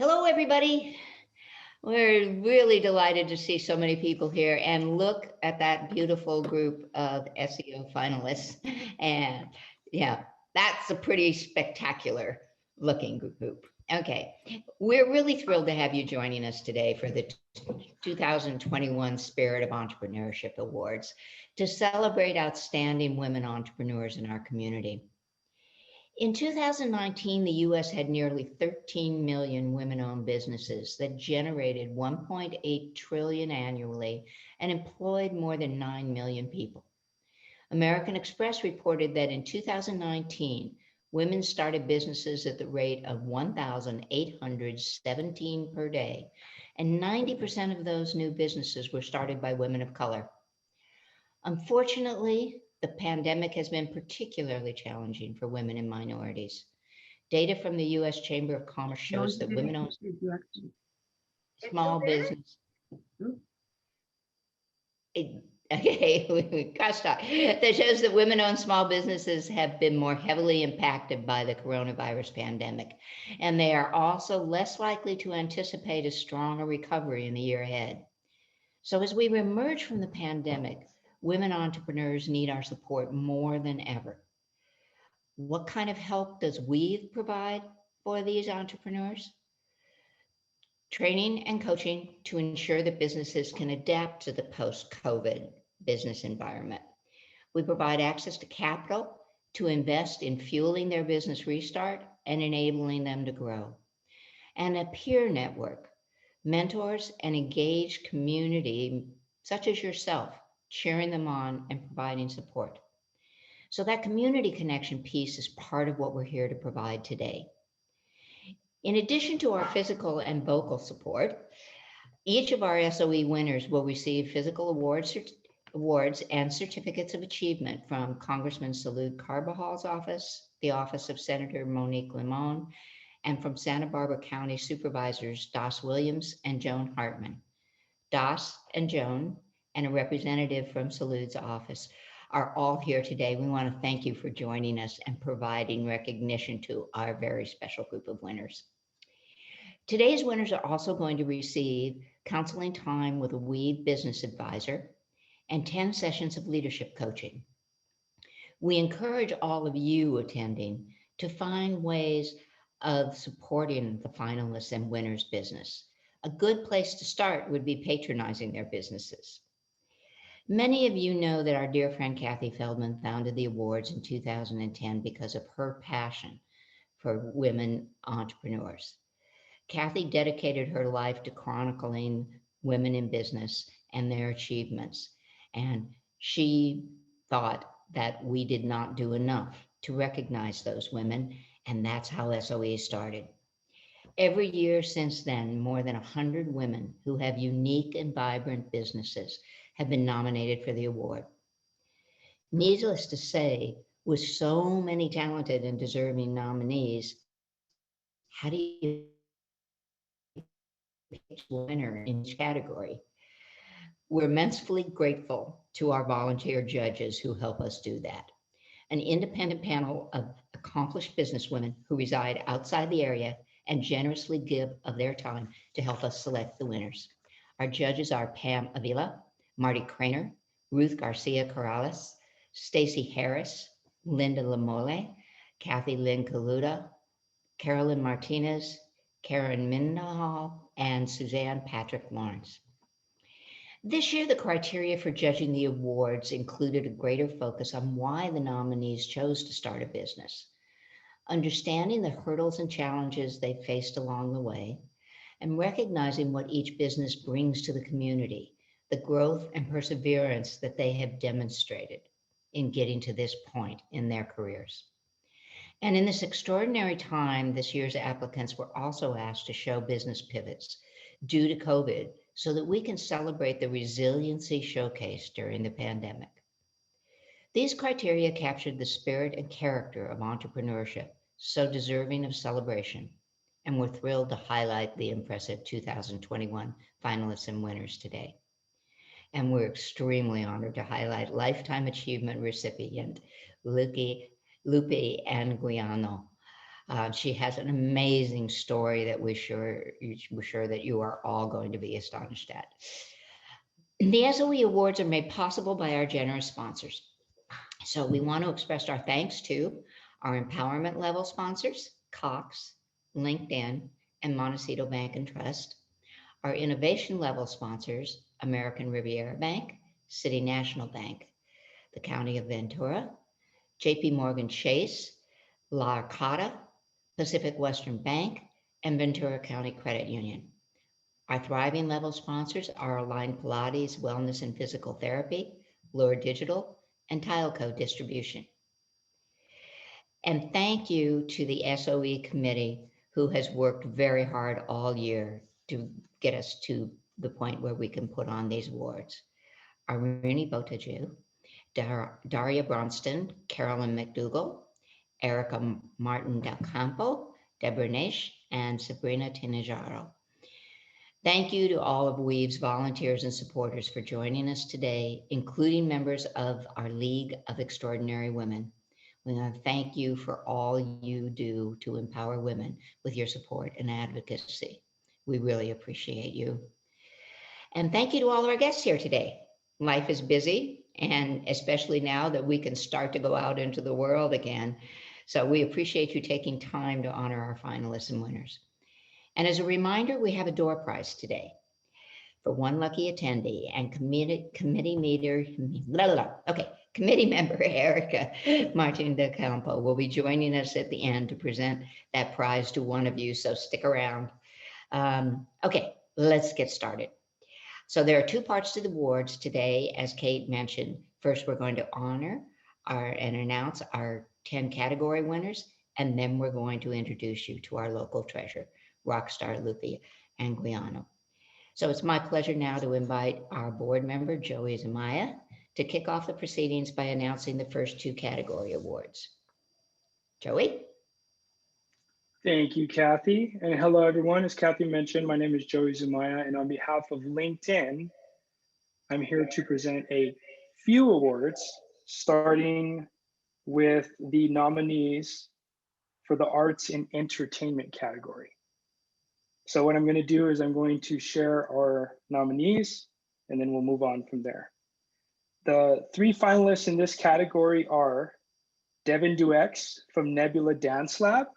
Hello, everybody. We're really delighted to see so many people here and look at that beautiful group of SEO finalists. And yeah, that's a pretty spectacular looking group. Okay, we're really thrilled to have you joining us today for the 2021 Spirit of Entrepreneurship Awards to celebrate outstanding women entrepreneurs in our community. In 2019, the US had nearly 13 million women-owned businesses that generated 1.8 trillion annually and employed more than 9 million people. American Express reported that in 2019, women started businesses at the rate of 1,817 per day, and 90% of those new businesses were started by women of color. Unfortunately, the pandemic has been particularly challenging for women and minorities. Data from the U.S. Chamber of Commerce shows that women-owned small business. Gosh, that shows that women-owned small businesses have been more heavily impacted by the coronavirus pandemic, and they are also less likely to anticipate a stronger recovery in the year ahead. So as we emerge from the pandemic, women entrepreneurs need our support more than ever. What kind of help does Weave provide for these entrepreneurs? Training and coaching to ensure that businesses can adapt to the post-COVID business environment. We provide access to capital to invest in fueling their business restart and enabling them to grow. And a peer network, mentors and engaged community such as yourself, cheering them on and providing support. So that community connection piece is part of what we're here to provide today. In addition to our physical and vocal support, each of our SOE winners will receive physical awards and certificates of achievement from Congressman Salud Carbajal's office, the office of Senator Monique Limon, and from Santa Barbara County Supervisors Doss Williams and Joan Hartman. Doss and Joan and a representative from Salud's office are all here today. We want to thank you for joining us and providing recognition to our very special group of winners. Today's winners are also going to receive counseling time with a Weave business advisor and 10 sessions of leadership coaching. We encourage all of you attending to find ways of supporting the finalists and winners' business. A good place to start would be patronizing their businesses. Many of you know that our dear friend Kathy Feldman founded the awards in 2010 because of her passion for women entrepreneurs. Kathy dedicated her life to chronicling women in business and their achievements, and she thought that we did not do enough to recognize those women, and that's how SOE started. Every year since then, more than 100 women who have unique and vibrant businesses have been nominated for the award. Needless to say, with so many talented and deserving nominees, how do you pick a winner in each category? We're immensely grateful to our volunteer judges who help us do that. An independent panel of accomplished businesswomen who reside outside the area and generously give of their time to help us select the winners. Our judges are Pam Avila, Marty Craner, Ruth Garcia Corrales, Stacy Harris, Linda Lamole, Kathy Lynn Kaluta, Carolyn Martinez, Karen Mindahal, and Suzanne Patrick Lawrence. This year, the criteria for judging the awards included a greater focus on why the nominees chose to start a business, understanding the hurdles and challenges they faced along the way, and recognizing what each business brings to the community, the growth and perseverance that they have demonstrated in getting to this point in their careers. And in this extraordinary time, this year's applicants were also asked to show business pivots due to COVID so that we can celebrate the resiliency showcased during the pandemic. These criteria captured the spirit and character of entrepreneurship, so deserving of celebration, and we're thrilled to highlight the impressive 2021 finalists and winners today. And we're extremely honored to highlight Lifetime Achievement recipient Lupe Anguiano. She has an amazing story that we're sure that you are all going to be astonished at. The SOE Awards are made possible by our generous sponsors. So we want to express our thanks to our empowerment level sponsors, Cox, LinkedIn, and Montecito Bank and Trust. Our innovation level sponsors, American Riviera Bank, City National Bank, the County of Ventura, JP Morgan Chase, La Arcata, Pacific Western Bank, and Ventura County Credit Union. Our thriving level sponsors are Align Pilates, Wellness and Physical Therapy, Lure Digital, and Tileco Distribution. And thank you to the SOE committee who has worked very hard all year to get us to the point where we can put on these awards. Irene Botajou, Daria Bronston, Carolyn McDougall, Erica Martin Del Campo, Deborah Nash, and Sabrina Tinajaro. Thank you to all of Weave's volunteers and supporters for joining us today, including members of our League of Extraordinary Women. We want to thank you for all you do to empower women with your support and advocacy. We really appreciate you. And thank you to all of our guests here today. Life is busy, and especially now that we can start to go out into the world again. So we appreciate you taking time to honor our finalists and winners. And as a reminder, we have a door prize today for one lucky attendee, and committee member Erica Martin de Campo will be joining us at the end to present that prize to one of you, so stick around. Okay, let's get started. So there are two parts to the awards today, as Kate mentioned. First, we're going to honor and announce our 10 category winners, and then we're going to introduce you to our local treasure, Rockstar Lupe Anguiano. So it's my pleasure now to invite our board member, Joey Zamaya, to kick off the proceedings by announcing the first two category awards. Joey? Thank you, Kathy. And hello, everyone. As Kathy mentioned, my name is Joey Zamaya, and on behalf of LinkedIn, I'm here to present a few awards, starting with the nominees for the arts and entertainment category. So what I'm going to do is I'm going to share our nominees, and then we'll move on from there. The three finalists in this category are Devin Duex from Nebula Dance Lab,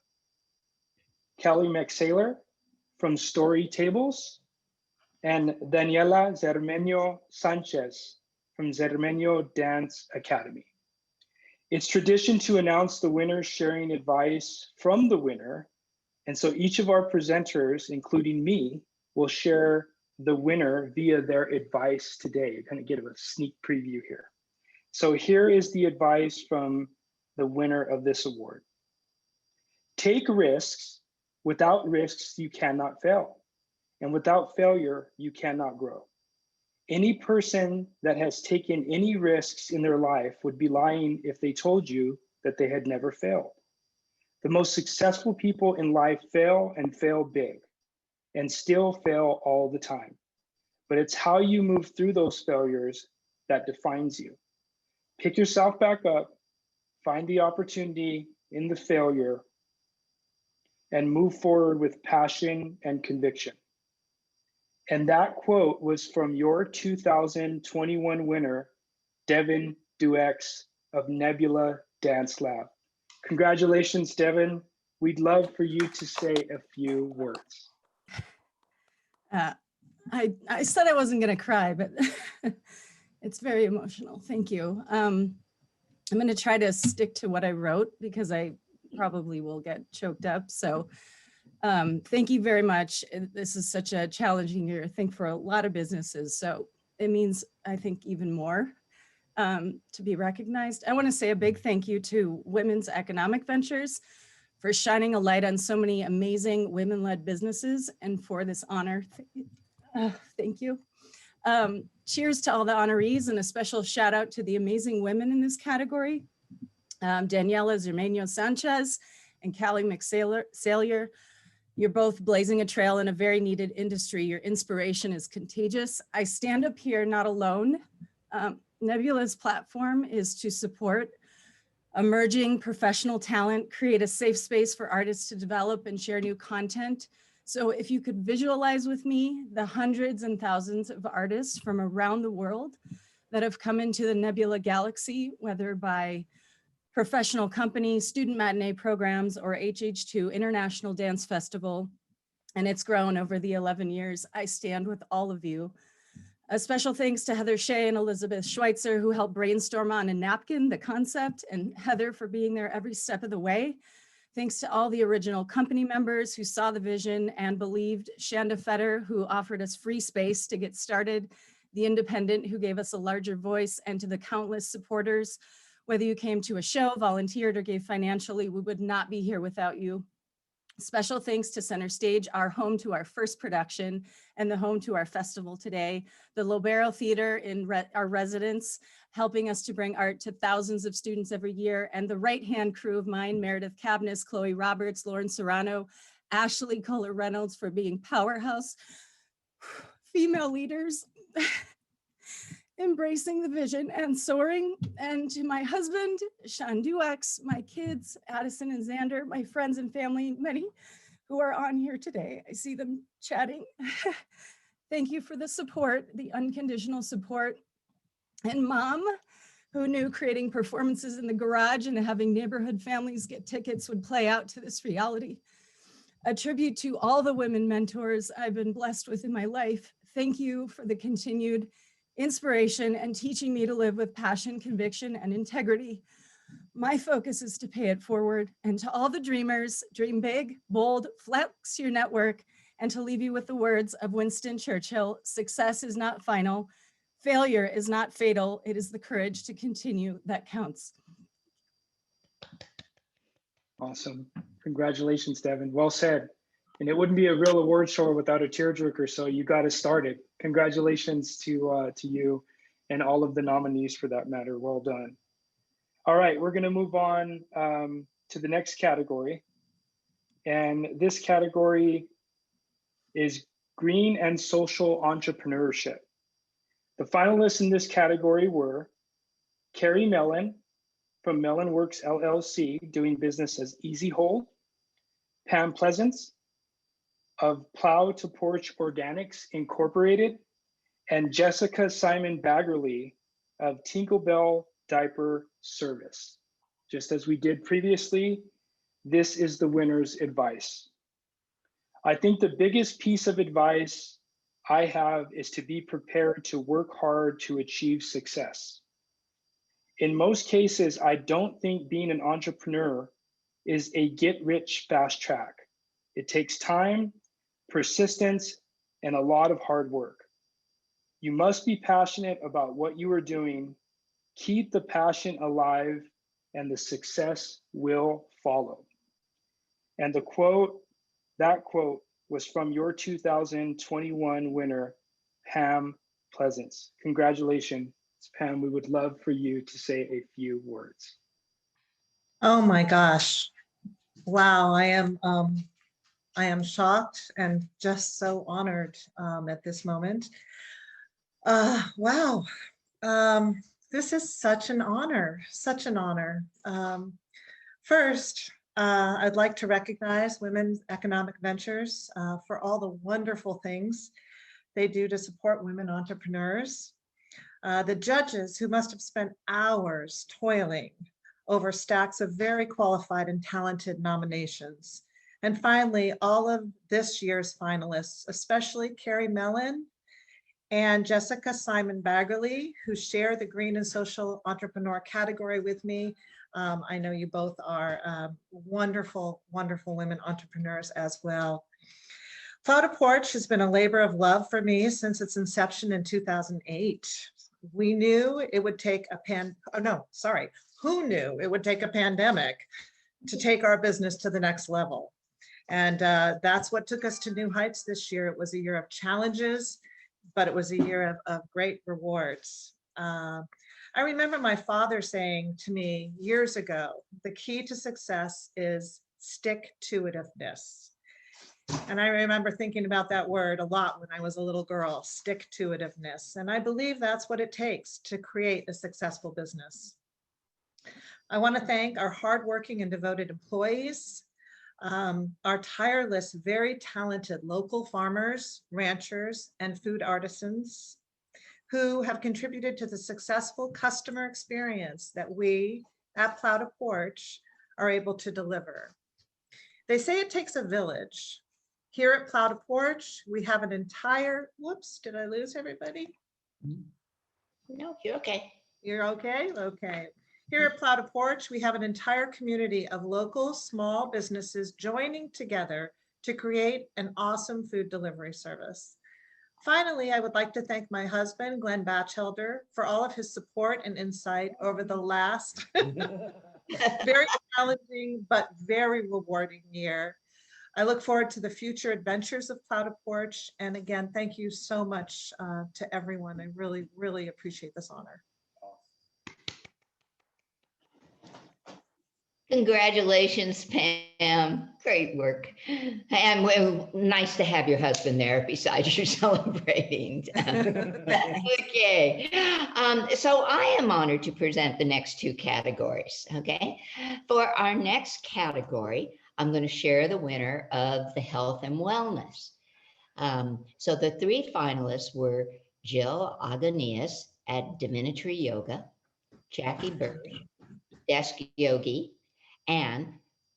Kelly McSaylor from Story Tables, and Daniela Zermenio Sanchez from Zermenio Dance Academy. It's tradition to announce the winner sharing advice from the winner. And so each of our presenters, including me, will share the winner via their advice today. You're going to get a sneak preview here. So here is the advice from the winner of this award. Take risks. Without risks, you cannot fail. And without failure, you cannot grow. Any person that has taken any risks in their life would be lying if they told you that they had never failed. The most successful people in life fail and fail big and still fail all the time. But it's how you move through those failures that defines you. Pick yourself back up, find the opportunity in the failure, and move forward with passion and conviction. And that quote was from your 2021 winner, Devin Duex of Nebula Dance Lab. Congratulations, Devin. We'd love for you to say a few words. I said I wasn't going to cry, but it's very emotional. Thank you. I'm going to try to stick to what I wrote because I probably will get choked up. So thank you very much. This is such a challenging year, I think, for a lot of businesses. So it means, I think, even more to be recognized. I want to say a big thank you to Women's Economic Ventures for shining a light on so many amazing women-led businesses and for this honor. Thank you. Cheers to all the honorees and a special shout out to the amazing women in this category. Daniela Zermenio Sanchez and Callie McSaylor. You're both blazing a trail in a very needed industry. Your inspiration is contagious. I stand up here not alone. Nebula's platform is to support Emerging professional talent create a safe space for artists to develop and share new content. So if you could visualize with me the hundreds and thousands of artists from around the world that have come into the Nebula Galaxy, whether by professional companies, student matinee programs, or HH2 International Dance Festival, and it's grown over the 11 years. I stand with all of you. A special thanks to Heather Shea and Elizabeth Schweitzer, who helped brainstorm on a napkin, the concept, and Heather for being there every step of the way. Thanks to all the original company members who saw the vision and believed, Shanda Fetter, who offered us free space to get started, The Independent, who gave us a larger voice, and to the countless supporters. Whether you came to a show, volunteered, or gave financially, we would not be here without you. Special thanks to Center Stage, our home to our first production and the home to our festival today, the Lobero Theater in our residence, helping us to bring art to thousands of students every year, and the right-hand crew of mine, Meredith Cabnis, Chloe Roberts, Lauren Serrano, Ashley Kohler Reynolds for being powerhouse female leaders, embracing the vision and soaring. And to my husband, Sean Duex, my kids, Addison and Xander, my friends and family, many who are on here today. I see them chatting. Thank you for the support, the unconditional support. And Mom, who knew creating performances in the garage and having neighborhood families get tickets would play out to this reality. A tribute to all the women mentors I've been blessed with in my life. Thank you for the continued inspiration and teaching me to live with passion, conviction, and integrity. My focus is to pay it forward. And to all the dreamers, dream big, bold, flex your network, and to leave you with the words of Winston Churchill: success is not final, failure is not fatal, it is the courage to continue that counts. Awesome. Congratulations, Devin. Well said. And it wouldn't be a real award show without a tearjerker, so you got us started. Congratulations to you and all of the nominees for that matter. Well done. All right, we're going to move on to the next category. And this category is green and social entrepreneurship. The finalists in this category were Carrie Mellon from Mellon Works LLC, doing business as Easy Hole, Pam Pleasance of Plow to Porch Organics Incorporated, and Jessica Simon Baggerly of Tinkerbell Diaper Service. Just as we did previously, this is the winner's advice. I think the biggest piece of advice I have is to be prepared to work hard to achieve success. In most cases, I don't think being an entrepreneur is a get-rich fast track. It takes time, persistence, and a lot of hard work. You must be passionate about what you are doing, keep the passion alive, and the success will follow. And that quote was from your 2021 winner, Pam Pleasance. Congratulations, Pam. We would love for you to say a few words. Oh my gosh. Wow, I am shocked and just so honored at this moment. Wow, this is such an honor, such an honor. First, I'd like to recognize Women's Economic Ventures for all the wonderful things they do to support women entrepreneurs. The judges who must have spent hours toiling over stacks of very qualified and talented nominations. And finally, all of this year's finalists, especially Carrie Mellon and Jessica Simon Baggerly, who share the Green and Social Entrepreneur category with me. I know you both are wonderful, wonderful women entrepreneurs as well. Plow to Porch has been a labor of love for me since its inception in 2008. We knew it would take who knew it would take a pandemic to take our business to the next level? And that's what took us to new heights this year. It was a year of challenges, but it was a year of great rewards. I remember my father saying to me years ago, the key to success is stick-to-itiveness. And I remember thinking about that word a lot when I was a little girl, stick-to-itiveness. And I believe that's what it takes to create a successful business. I want to thank our hardworking and devoted employees, our tireless, very talented local farmers, ranchers, and food artisans who have contributed to the successful customer experience that we at Plowed a Porch are able to deliver. They say it takes a village. Here at Plowed a Porch, we have an entire, whoops, did I lose everybody? No, you're okay. You're okay? Okay. Here at Plowed a Porch, we have an entire community of local small businesses joining together to create an awesome food delivery service. Finally, I would like to thank my husband, Glenn Batchelder, for all of his support and insight over the last very challenging but very rewarding year. I look forward to the future adventures of Plowed a Porch. And again, thank you so much to everyone. I really, really appreciate this honor. Congratulations, Pam. Great work. And nice to have your husband there besides you celebrating. Okay. So I am honored to present the next two categories. Okay. For our next category, I'm going to share the winner of the health and wellness. So the three finalists were Jill Aganias at Divinity Yoga, Jackie Birch, Desk Yogi, and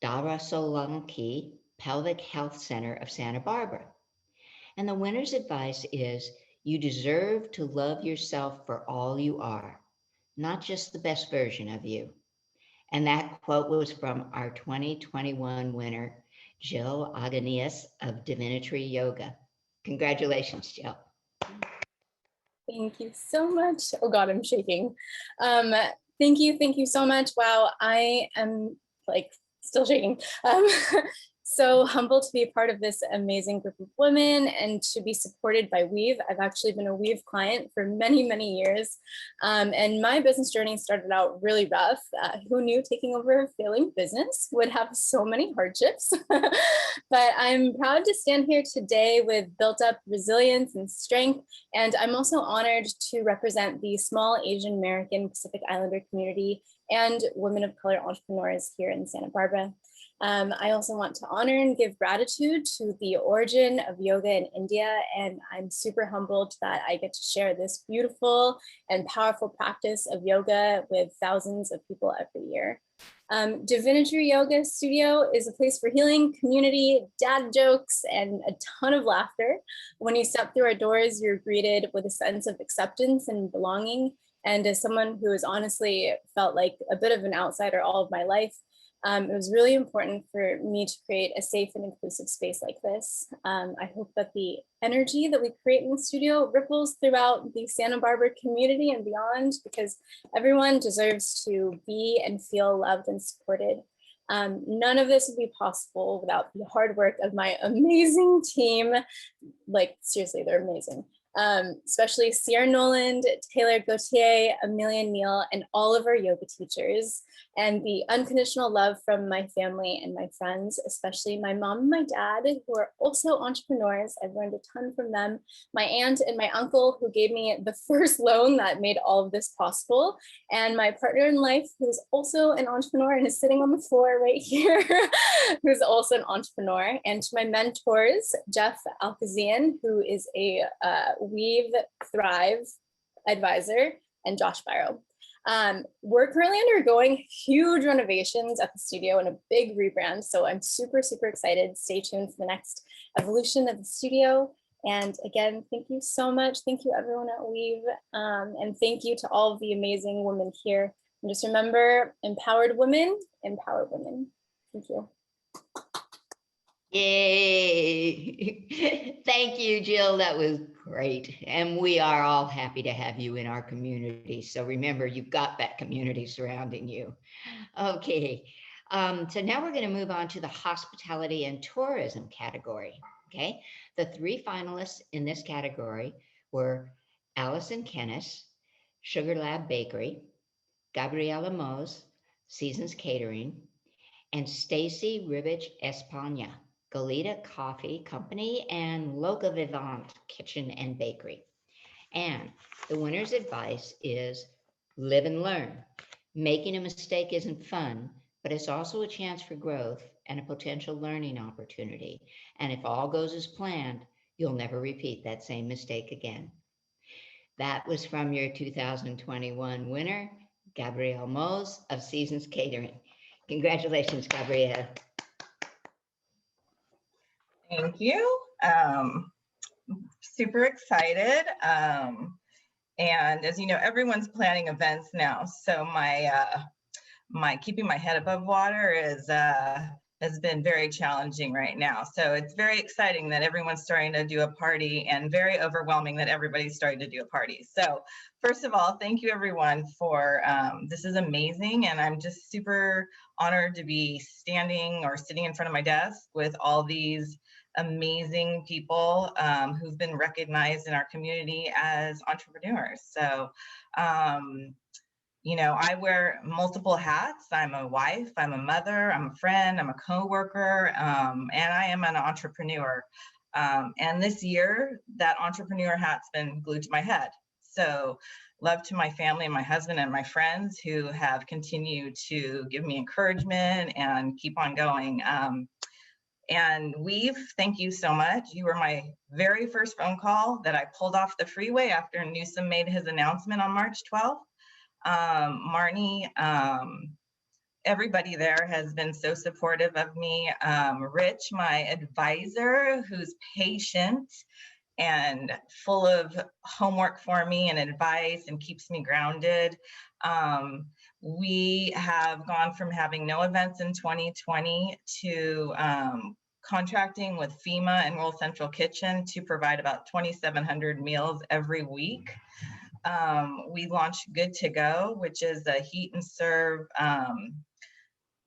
Dara Solanki Pelvic Health Center of Santa Barbara. And the winner's advice is you deserve to love yourself for all you are, not just the best version of you. And that quote was from our 2021 winner, Jill Aganias of Divinity Yoga. Congratulations, Jill. Thank you so much. Oh God, I'm shaking. Thank you so much. Wow, I am like still shaking. So humbled to be a part of this amazing group of women and to be supported by Weave. I've actually been a Weave client for many, many years. And my business journey started out really rough. Who knew taking over a failing business would have so many hardships? But I'm proud to stand here today with built up resilience and strength. And I'm also honored to represent the small Asian American Pacific Islander community and women of color entrepreneurs here in Santa Barbara. I also want to honor and give gratitude to the origin of yoga in India, and I'm super humbled that I get to share this beautiful and powerful practice of yoga with thousands of people every year. Divinity Yoga Studio is a place for healing, community, dad jokes, and a ton of laughter. When you step through our doors, you're greeted with a sense of acceptance and belonging. And as someone who has honestly felt like a bit of an outsider all of my life, it was really important for me to create a safe and inclusive space like this. I hope that the energy that we create in the studio ripples throughout the Santa Barbara community and beyond, because everyone deserves to be and feel loved and supported. None of this would be possible without the hard work of my amazing team. Like, seriously, they're amazing. Especially Sierra Noland, Taylor Gauthier, Amelia Neal, and all of our yoga teachers, and the unconditional love from my family and my friends, especially my mom and my dad, who are also entrepreneurs. I've learned a ton from them. My aunt and my uncle, who gave me the first loan that made all of this possible, and my partner in life, who's also an entrepreneur and is sitting on the floor right here, who's also an entrepreneur, and to my mentors, Jeff Alkazian, who is a Weave Thrive advisor, and Josh Byro. We're currently undergoing huge renovations at the studio and a big rebrand. So I'm super, super excited. Stay tuned for the next evolution of the studio. And again, thank you so much. Thank you everyone at Weave. And thank you to all of the amazing women here. And just remember, empowered women, empower women. Thank you. Yay. Thank you, Jill. That was great. And we are all happy to have you in our community. So remember, you've got that community surrounding you. Okay. So now we're going to move on to the hospitality and tourism category. Okay. The three finalists in this category were Allison Kennis, Sugar Lab Bakery, Gabriela Mose, Seasons Catering, and Stacy Ribich Espana, Goleta Coffee Company, and Loca Vivant Kitchen and Bakery. And the winner's advice is live and learn. Making a mistake isn't fun, but it's also a chance for growth and a potential learning opportunity. And if all goes as planned, you'll never repeat that same mistake again. That was from your 2021 winner, Gabrielle Mose of Seasons Catering. Congratulations, Gabrielle. Thank you. Super excited. And as you know, everyone's planning events now. So my keeping my head above water has been very challenging right now. So it's very exciting that everyone's starting to do a party, and very overwhelming that everybody's starting to do a party. So first of all, thank you everyone for, this is amazing. And I'm just super honored to be standing or sitting in front of my desk with all these amazing people who've been recognized in our community as entrepreneurs. So, you know, I wear multiple hats. I'm a wife, I'm a mother, I'm a friend, I'm a coworker, and I am an entrepreneur. And this year, that entrepreneur hat's been glued to my head. So love to my family and my husband and my friends who have continued to give me encouragement and keep on going. And Weave, thank you so much. You were my very first phone call that I pulled off the freeway after Newsom made his announcement on March 12th. Marnie, everybody there has been so supportive of me. Rich, my advisor, who's patient and full of homework for me and advice and keeps me grounded. We have gone from having no events in 2020 to contracting with FEMA and Rural Central Kitchen to provide about 2,700 meals every week. We launched Good to Go, which is a heat and serve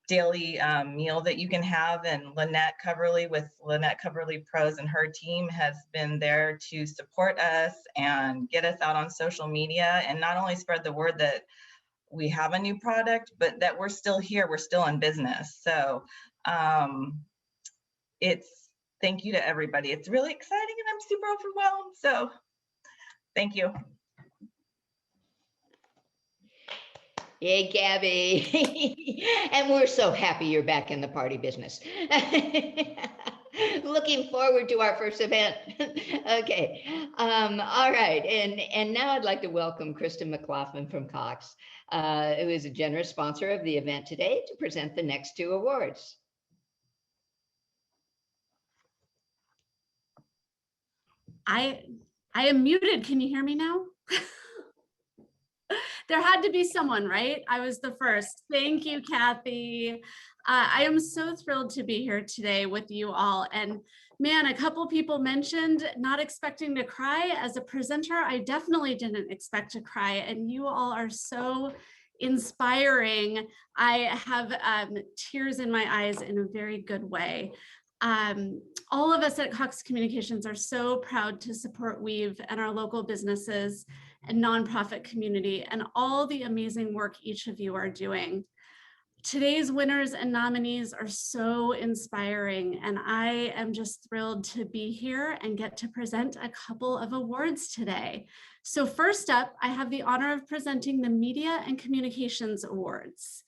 daily meal that you can have. And Lynette Coverly with Lynette Coverly Pros and her team has been there to support us and get us out on social media, and not only spread the word that we have a new product, but that we're still here, we're still in business. So thank you to everybody. It's really exciting and I'm super overwhelmed. So thank you. Yay, Gabby. And we're so happy you're back in the party business. Looking forward to our first event. Okay. All right. And now I'd like to welcome Kristen McLaughlin from Cox, who is a generous sponsor of the event today, to present the next two awards. I am muted. Can you hear me now? There had to be someone, right? I was the first. Thank you, Kathy. I am so thrilled to be here today with you all. And man, a couple people mentioned not expecting to cry. As a presenter, I definitely didn't expect to cry. And you all are so inspiring. I have tears in my eyes in a very good way. All of us at Cox Communications are so proud to support Weave and our local businesses and nonprofit community and all the amazing work each of you are doing. Today's winners and nominees are so inspiring, and I am just thrilled to be here and get to present a couple of awards today. So first up, I have the honor of presenting the Media and Communications Awards.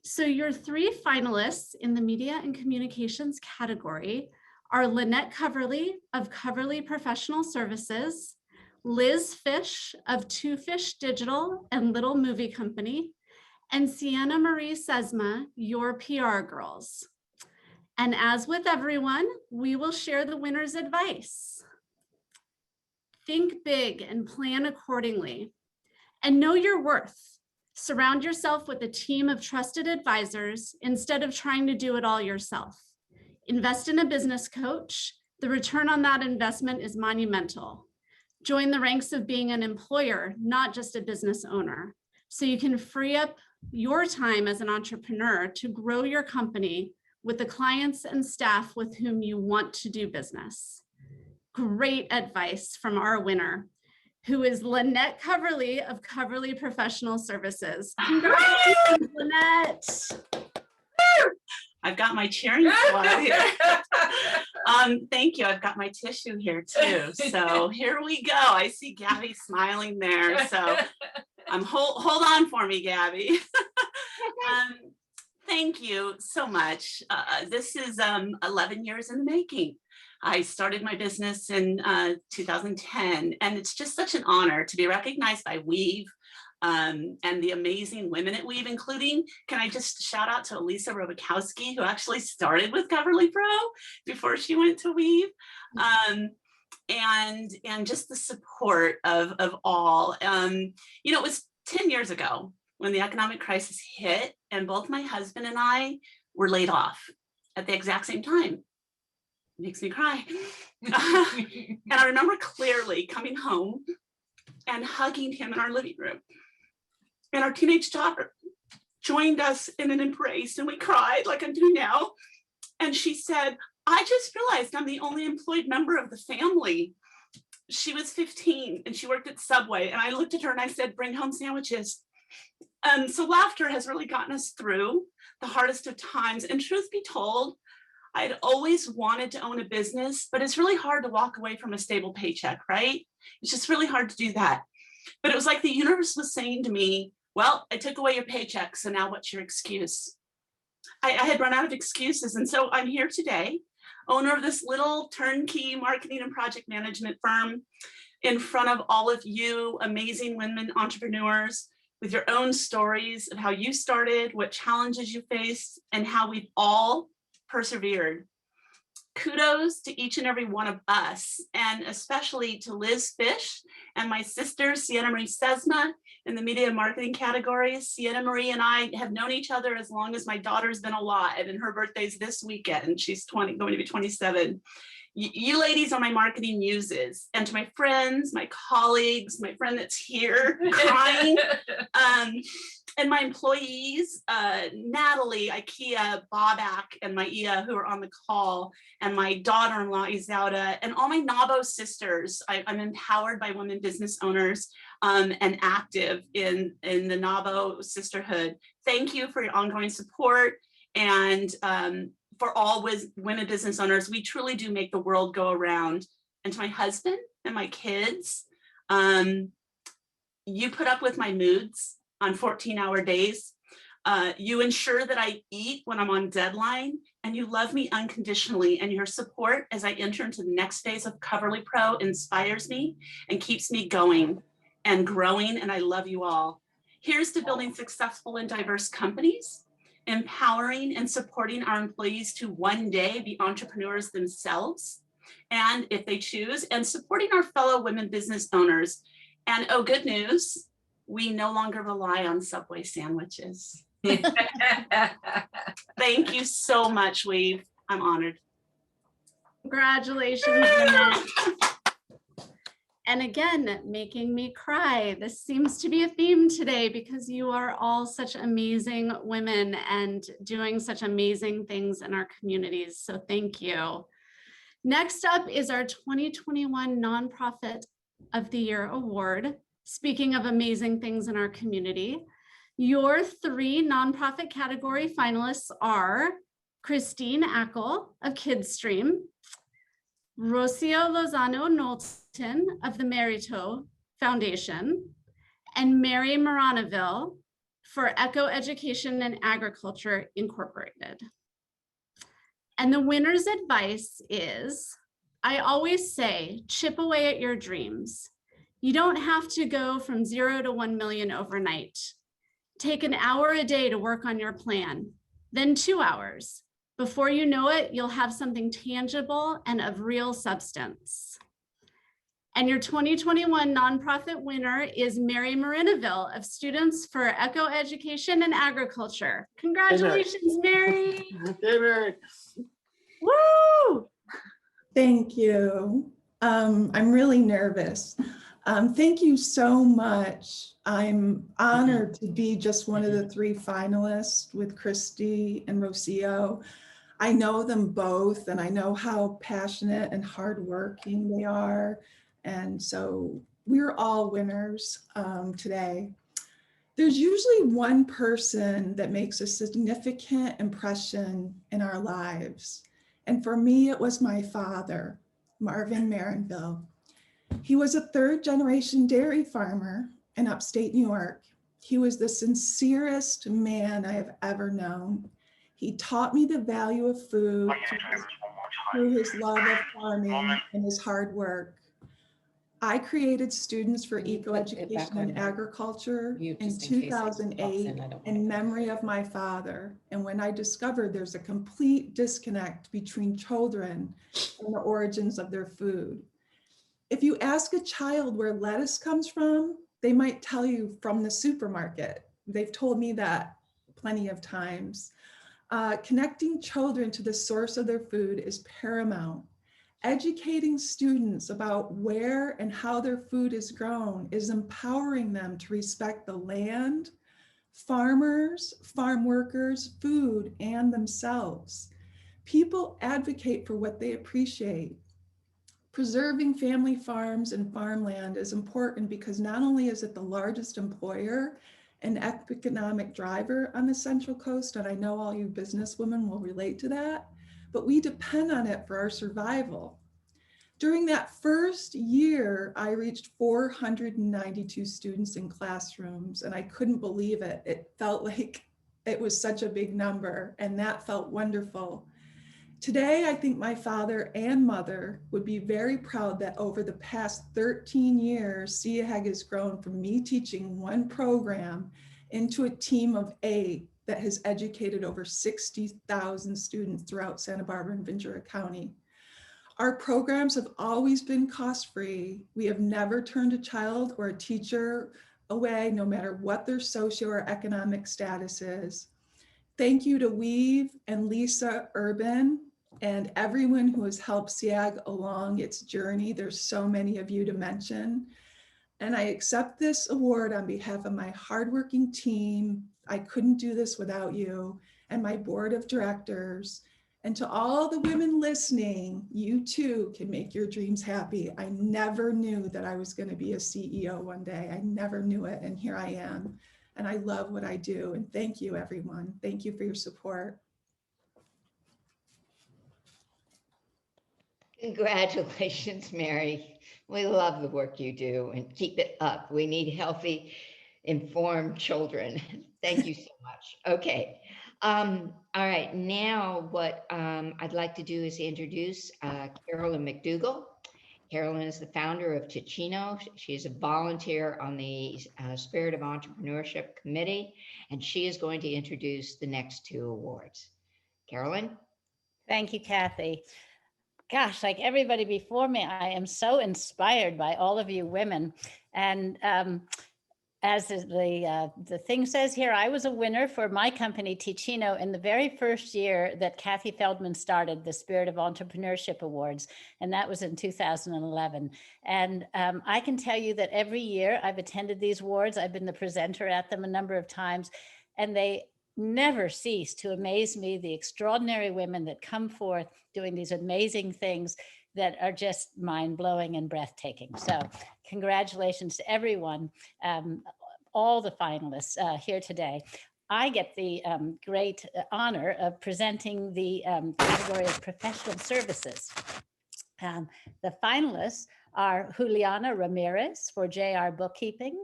So your three finalists in the Media and Communications category are Lynette Coverly of Coverly Professional Services, Liz Fish of Two Fish Digital and Little Movie Company, and Sienna Marie Sesma, your PR girls. And as with everyone, we will share the winner's advice. Think big and plan accordingly, and know your worth. Surround yourself with a team of trusted advisors instead of trying to do it all yourself. Invest in a business coach. The return on that investment is monumental. Join the ranks of being an employer, not just a business owner, so you can free up your time as an entrepreneur to grow your company with the clients and staff with whom you want to do business. Great advice from our winner, who is Lynette Coverly of Coverly Professional Services. Congratulations, Lynette. I've got my cheering squad here. Thank you. I've got my tissue here too. So here we go. I see Gabby smiling there. So hold on for me, Gabby. Thank you so much. This is 11 years in the making. I started my business in 2010, and it's just such an honor to be recognized by Weave and the amazing women at Weave, including, can I just shout out to Elisa Robakowski, who actually started with Coverly Pro before she went to Weave. And just the support of all. You know, it was 10 years ago when the economic crisis hit, and both my husband and I were laid off at the exact same time. It makes me cry. And I remember clearly coming home and hugging him in our living room. And our teenage daughter joined us in an embrace, and we cried like I'm doing now. And she said, I just realized I'm the only employed member of the family. She was 15 and she worked at Subway. And I looked at her and I said, bring home sandwiches. So laughter has really gotten us through the hardest of times. And truth be told, I'd always wanted to own a business, but it's really hard to walk away from a stable paycheck, right? It's just really hard to do that. But it was like the universe was saying to me, well, I took away your paycheck, so now what's your excuse? I had run out of excuses. And so I'm here today, owner of this little turnkey marketing and project management firm, in front of all of you amazing women entrepreneurs with your own stories of how you started, what challenges you faced, and how we've all persevered. Kudos to each and every one of us, and especially to Liz Fish and my sister, Sienna Marie Sesma, in the media marketing category. Sienna Marie and I have known each other as long as my daughter's been alive, and her birthday's this weekend. She's going to be 27. You ladies are my marketing muses. And to my friends, my colleagues, my friend that's here crying, and my employees, Natalie, Ikea, Bobak, and Maia, who are on the call, and my daughter-in-law, Izauda, and all my NABO sisters. I'm empowered by women business owners and active in the NABO sisterhood. Thank you for your ongoing support. And for all women business owners, we truly do make the world go around. And to my husband and my kids, you put up with my moods on 14-hour days. You ensure that I eat when I'm on deadline, and you love me unconditionally, and your support as I enter into the next phase of Coverly Pro inspires me and keeps me going and growing, and I love you all. Here's to building successful and diverse companies, empowering and supporting our employees to one day be entrepreneurs themselves, and if they choose, and supporting our fellow women business owners. And oh, good news, we no longer rely on Subway sandwiches. Thank you so much, Weave. I'm honored. Congratulations, Lynette. And again, making me cry. This seems to be a theme today because you are all such amazing women and doing such amazing things in our communities. So thank you. Next up is our 2021 Nonprofit of the Year Award. Speaking of amazing things in our community, your 3 nonprofit category finalists are Christine Ackel of KidStream, Rocio Lozano Knowlton of the Merito Foundation, and Mary Moranaville for Eco Education and Agriculture Incorporated. And the winner's advice is, I always say, chip away at your dreams. You don't have to go from 0 to 1 million overnight. Take an hour a day to work on your plan, then 2 hours. Before you know it, you'll have something tangible and of real substance. And your 2021 nonprofit winner is Mary Marinaville of Students for Eco Education and Agriculture. Congratulations, Mary. Hey, Mary. Woo! Thank you. I'm really nervous. Thank you so much. I'm honored to be just one of the 3 finalists with Christy and Rocio. I know them both, and I know how passionate and hardworking they are. And so we're all winners today. There's usually one person that makes a significant impression in our lives. And for me, it was my father, Marvin Marinville. He was a 3rd-generation dairy farmer in upstate New York. He was the sincerest man I have ever known. He taught me the value of food through his love of farming and his hard work. I created Students for Eco-Education and Agriculture in 2008 in memory of my father. And when I discovered there's a complete disconnect between children and the origins of their food. If you ask a child where lettuce comes from, they might tell you from the supermarket. They've told me that plenty of times. Connecting children to the source of their food is paramount. Educating students about where and how their food is grown is empowering them to respect the land, farmers, farm workers, food, and themselves. People advocate for what they appreciate. Preserving family farms and farmland is important because not only is it the largest employer and economic driver on the Central Coast, and I know all you businesswomen will relate to that, but we depend on it for our survival. During that first year, I reached 492 students in classrooms, and I couldn't believe it. It felt like it was such a big number, and that felt wonderful. Today, I think my father and mother would be very proud that over the past 13 years, CEAHEG has grown from me teaching one program into a team of 8 that has educated over 60,000 students throughout Santa Barbara and Ventura County. Our programs have always been cost-free. We have never turned a child or a teacher away, no matter what their socio or economic status is. Thank you to Weave and Lisa Urban and everyone who has helped CEAHEG along its journey. There's so many of you to mention. And I accept this award on behalf of my hardworking team. I couldn't do this without you, and my board of directors. And to all the women listening, you too can make your dreams happy. I never knew that I was going to be a CEO one day. I never knew it, and here I am. And I love what I do. And thank you, everyone. Thank you for your support. Congratulations, Mary. We love the work you do and keep it up. We need healthy, informed children. Thank you so much. Okay. All right. Now what I'd like to do is introduce Carolyn McDougall. Carolyn is the founder of Ticino. She is a volunteer on the Spirit of Entrepreneurship Committee, and she is going to introduce the next 2 awards. Carolyn? Thank you, Kathy. Gosh, like everybody before me, I am so inspired by all of you women. And as the thing says here, I was a winner for my company, Ticino, in the very first year that Kathy Feldman started the Spirit of Entrepreneurship Awards, and that was in 2011. And I can tell you that every year I've attended these awards. I've been the presenter at them a number of times, and they never cease to amaze me, the extraordinary women that come forth doing these amazing things that are just mind-blowing and breathtaking. So congratulations to everyone, all the finalists here today. I get the great honor of presenting the category of professional services. The finalists are Juliana Ramirez for JR Bookkeeping,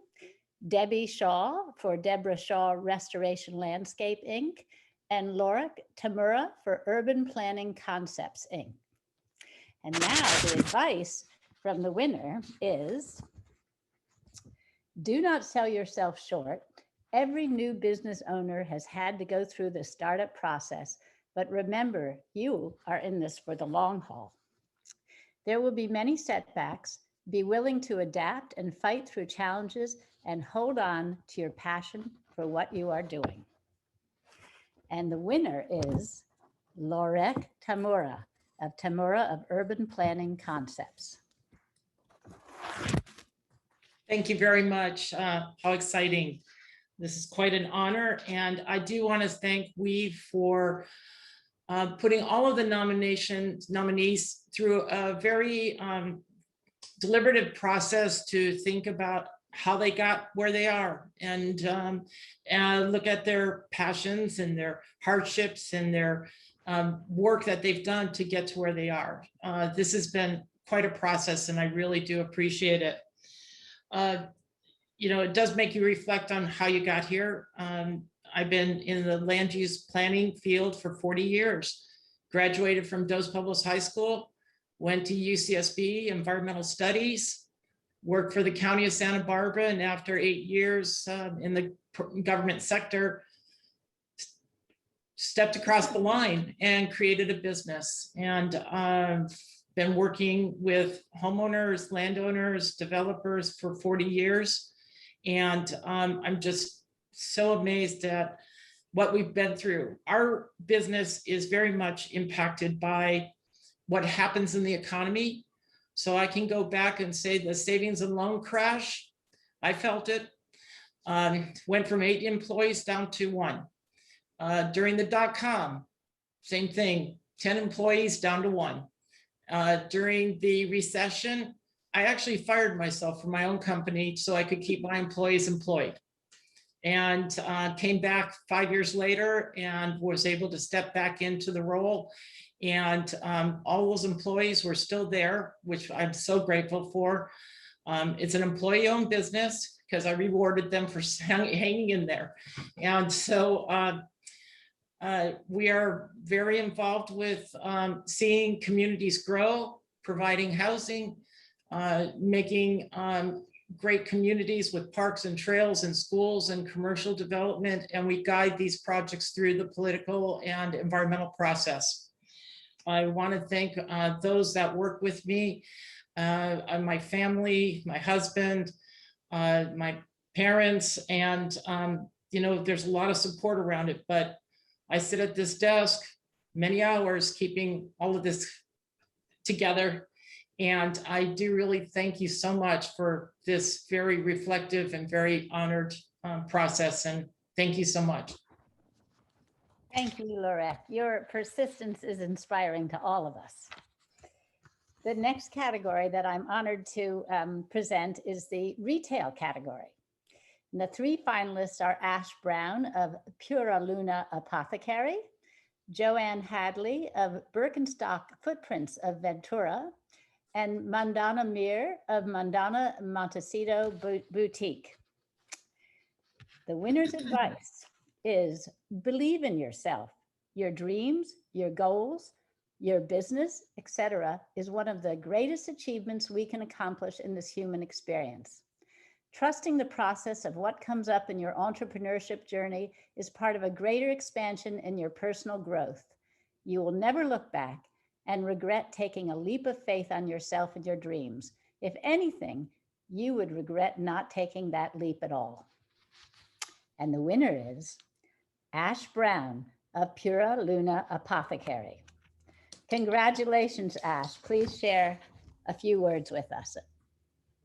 Debbie Shaw for Deborah Shaw Restoration Landscape, Inc., and Laura Tamura for Urban Planning Concepts, Inc. And now the advice from the winner is, do not sell yourself short. Every new business owner has had to go through the startup process, but remember, you are in this for the long haul. There will be many setbacks. Be willing to adapt and fight through challenges and hold on to your passion for what you are doing. And the winner is Laurette Tamura of Urban Planning Concepts. Thank you very much. How exciting. This is quite an honor. And I do want to thank Weave for putting all of the nominees through a very deliberative process to think about how they got where they are, and look at their passions and their hardships and their work that they've done to get to where they are. This has been quite a process, and I really do appreciate it. it does make you reflect on how you got here. I've been in the land use planning field for 40 years, graduated from Dos Pueblos High School, went to UCSB Environmental Studies, worked for the County of Santa Barbara, and after 8 years in the government sector, stepped across the line and created a business. And been working with homeowners, landowners, developers for 40 years. And I'm just so amazed at what we've been through. Our business is very much impacted by what happens in the economy. So I can go back and say the savings and loan crash, I felt it. Went from 8 employees down to 1. During the dot-com, same thing, 10 employees down to 1. During the recession, I actually fired myself from my own company so I could keep my employees employed. And came back 5 years later and was able to step back into the role. And all those employees were still there, which I'm so grateful for. It's an employee-owned business because I rewarded them for hanging in there. And so we are very involved with seeing communities grow, providing housing, making great communities with parks and trails and schools and commercial development. And we guide these projects through the political and environmental process. I want to thank those that work with me, my family, my husband, my parents, and there's a lot of support around it, but I sit at this desk many hours keeping all of this together. And I do really thank you so much for this very reflective and very honored process. And thank you so much. Thank you, Laurette. Your persistence is inspiring to all of us. The next category that I'm honored to present is the retail category. And the 3 finalists are Ash Brown of Pura Luna Apothecary, Joanne Hadley of Birkenstock Footprints of Ventura, and Mandana Mir of Mandana Montecito Boutique. The winner's advice is believe in yourself. Your dreams, your goals, your business, etc., is one of the greatest achievements we can accomplish in this human experience. Trusting the process of what comes up in your entrepreneurship journey is part of a greater expansion in your personal growth. You will never look back and regret taking a leap of faith on yourself and your dreams. If anything, you would regret not taking that leap at all. And the winner is Ash Brown of Pura Luna Apothecary. Congratulations, Ash. Please share a few words with us.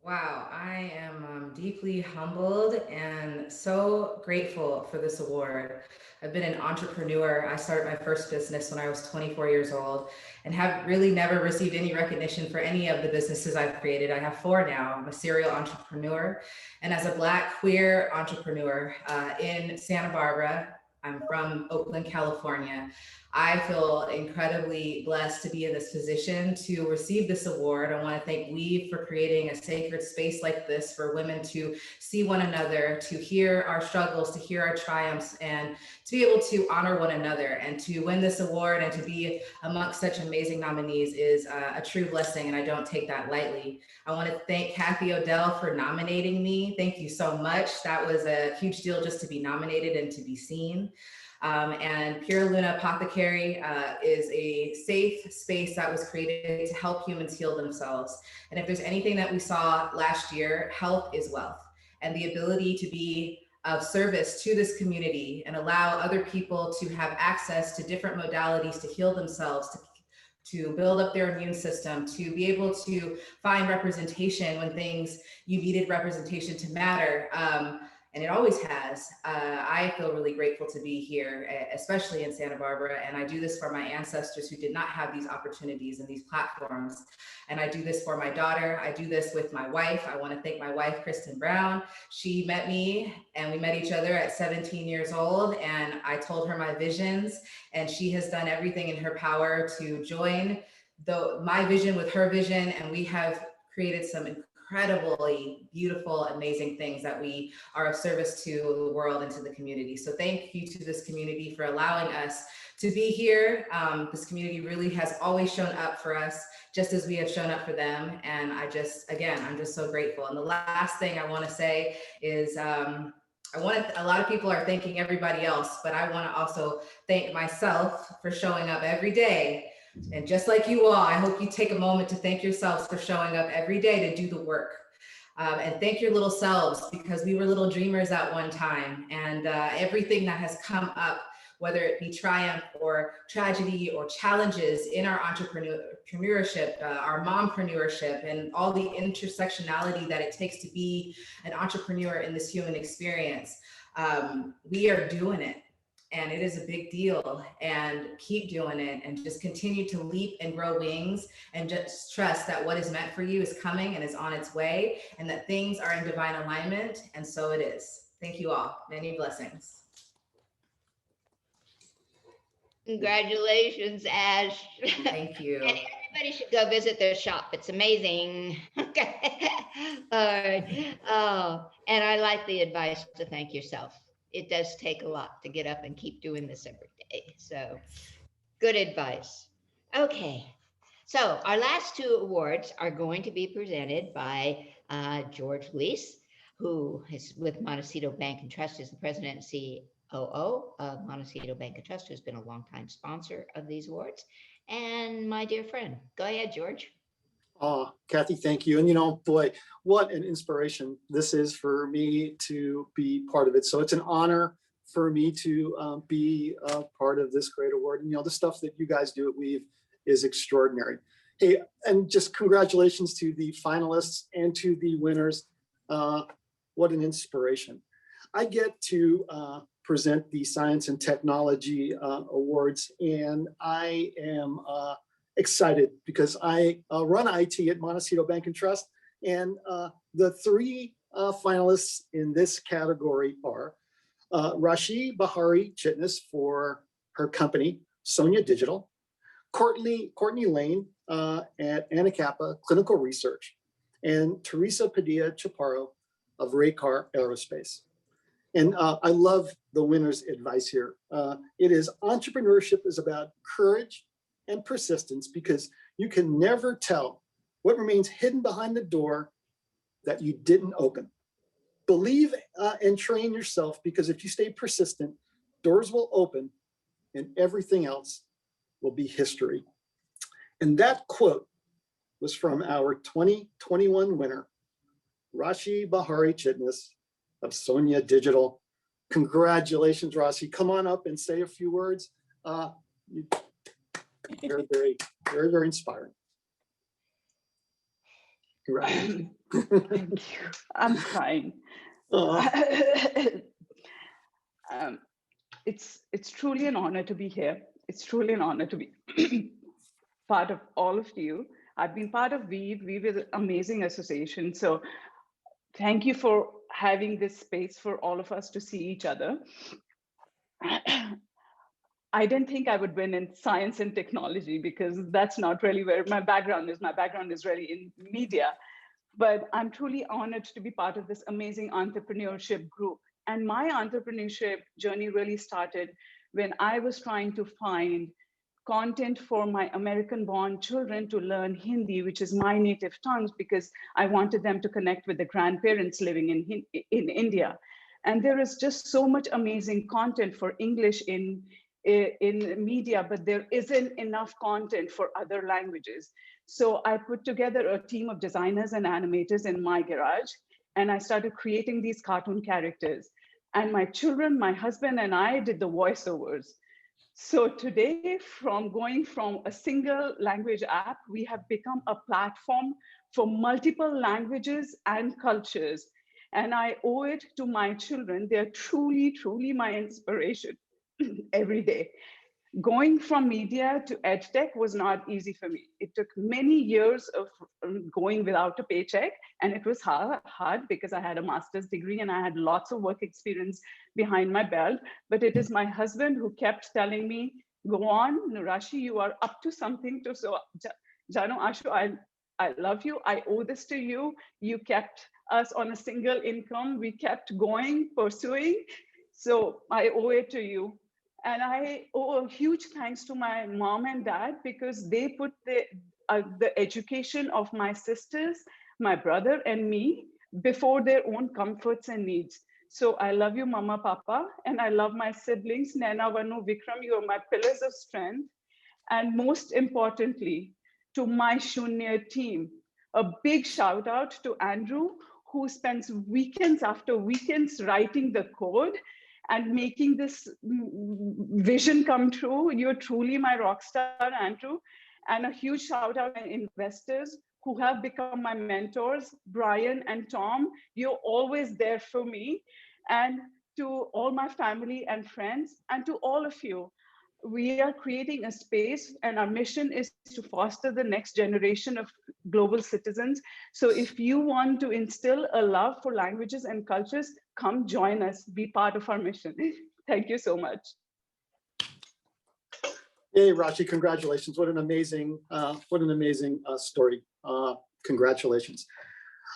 Wow, I am deeply humbled and so grateful for this award. I've been an entrepreneur. I started my first business when I was 24 years old and have really never received any recognition for any of the businesses I've created. I have 4 now. I'm a serial entrepreneur. And as a Black queer entrepreneur in Santa Barbara, I'm from Oakland, California. I feel incredibly blessed to be in this position to receive this award. I want to thank Weave for creating a sacred space like this for women to see one another, to hear our struggles, to hear our triumphs, and to be able to honor one another. And to win this award and to be amongst such amazing nominees is a true blessing, and I don't take that lightly. I want to thank Kathy Odell for nominating me. Thank you so much. That was a huge deal just to be nominated and to be seen. And Pura Luna Apothecary is a safe space that was created to help humans heal themselves. And if there's anything that we saw last year, health is wealth. And the ability to be of service to this community and allow other people to have access to different modalities to heal themselves, to build up their immune system, to be able to find representation when you needed representation to matter. And it always has. I feel really grateful to be here, especially in Santa Barbara. And I do this for my ancestors who did not have these opportunities and these platforms. And I do this for my daughter. I do this with my wife. I want to thank my wife, Kristen Brown. She met me and we met each other at 17 years old. And I told her my visions, and she has done everything in her power to join my vision with her vision. And we have created some incredibly beautiful, amazing things that we are of service to the world and to the community. So thank you to this community for allowing us to be here. This community really has always shown up for us, just as we have shown up for them. And I'm just so grateful. And the last thing I want to say is, a lot of people are thanking everybody else, but I want to also thank myself for showing up every day. And just like you all, I hope you take a moment to thank yourselves for showing up every day to do the work. And thank your little selves, because we were little dreamers at one time. And everything that has come up, whether it be triumph or tragedy or challenges in our entrepreneurship, our mompreneurship, and all the intersectionality that it takes to be an entrepreneur in this human experience, we are doing it. And it is a big deal, and keep doing it, and just continue to leap and grow wings, and just trust that what is meant for you is coming and is on its way, and that things are in divine alignment. And so it is. Thank you all. Many blessings. Congratulations, Ash. Thank you. And everybody should go visit their shop. It's amazing. Okay. All right. Oh, and I like the advice to thank yourself. It does take a lot to get up and keep doing this every day. So good advice. Okay. So our last two awards are going to be presented by George Leese, who is with Montecito Bank and Trust, is the president and COO of Montecito Bank and Trust, who's been a longtime sponsor of these awards, and my dear friend. Go ahead, George. Kathy, thank you. And boy, what an inspiration this is for me to be part of it. So it's an honor for me to be a part of this great award. And the stuff that you guys do at Weave is extraordinary. Hey, and just congratulations to the finalists and to the winners. What an inspiration. I get to present the Science and Technology Awards, and I am excited because I run IT at Montecito Bank and Trust, and the three finalists in this category are Rashi Bahari Chitnis for her company, Sonia Digital, Courtney Lane at Anacapa Clinical Research, and Teresa Padilla Chaparro of Raycar Aerospace. And I love the winner's advice here. It is entrepreneurship is about courage and persistence, because you can never tell what remains hidden behind the door that you didn't open. Believe and train yourself, because if you stay persistent, doors will open and everything else will be history. And that quote was from our 2021 winner, Rashi Bahari Chitnis of Sonia Digital. Congratulations, Rashi. Come on up and say a few words. Very, very, very, very inspiring. Thank you. I'm crying. It's truly an honor to be here. It's truly an honor to be part of all of you. I've been part of Weave. Weave is an amazing association. So thank you for having this space for all of us to see each other. I didn't think I would win in science and technology, because that's not really where my background is. My background is really in media. But I'm truly honored to be part of this amazing entrepreneurship group. And my entrepreneurship journey really started when I was trying to find content for my American-born children to learn Hindi, which is my native tongue, because I wanted them to connect with the grandparents living in India. And there is just so much amazing content for English in media, but there isn't enough content for other languages. So I put together a team of designers and animators in my garage, and I started creating these cartoon characters. And my children, my husband, and I did the voiceovers. So today, from going from a single language app, we have become a platform for multiple languages and cultures. And I owe it to my children. They're truly, truly my inspiration every day. Going from media to edtech was not easy for me. It took many years of going without a paycheck, and it was hard because I had a master's degree and I had lots of work experience behind my belt. But it is my husband who kept telling me, go on, Rashi, you are up to something. So, Jano, Ashu, I love you. I owe this to you. You kept us on a single income. We kept going, pursuing. So I owe it to you. And I owe a huge thanks to my mom and dad because they put the education of my sisters, my brother, and me before their own comforts and needs. So I love you, Mama, Papa, and I love my siblings, Naina, Vanu, Vikram. You are my pillars of strength. And most importantly, to my Shunya team, a big shout out to Andrew, who spends weekends after weekends writing the code and making this vision come true. You're truly my rock star, Andrew. And a huge shout out to investors who have become my mentors, Brian and Tom. You're always there for me. And to all my family and friends, and to all of you. We are creating a space, and our mission is to foster the next generation of global citizens. So if you want to instill a love for languages and cultures, come join us, be part of our mission. Thank you so much. Hey, Rashi, congratulations. What an amazing story. Congratulations.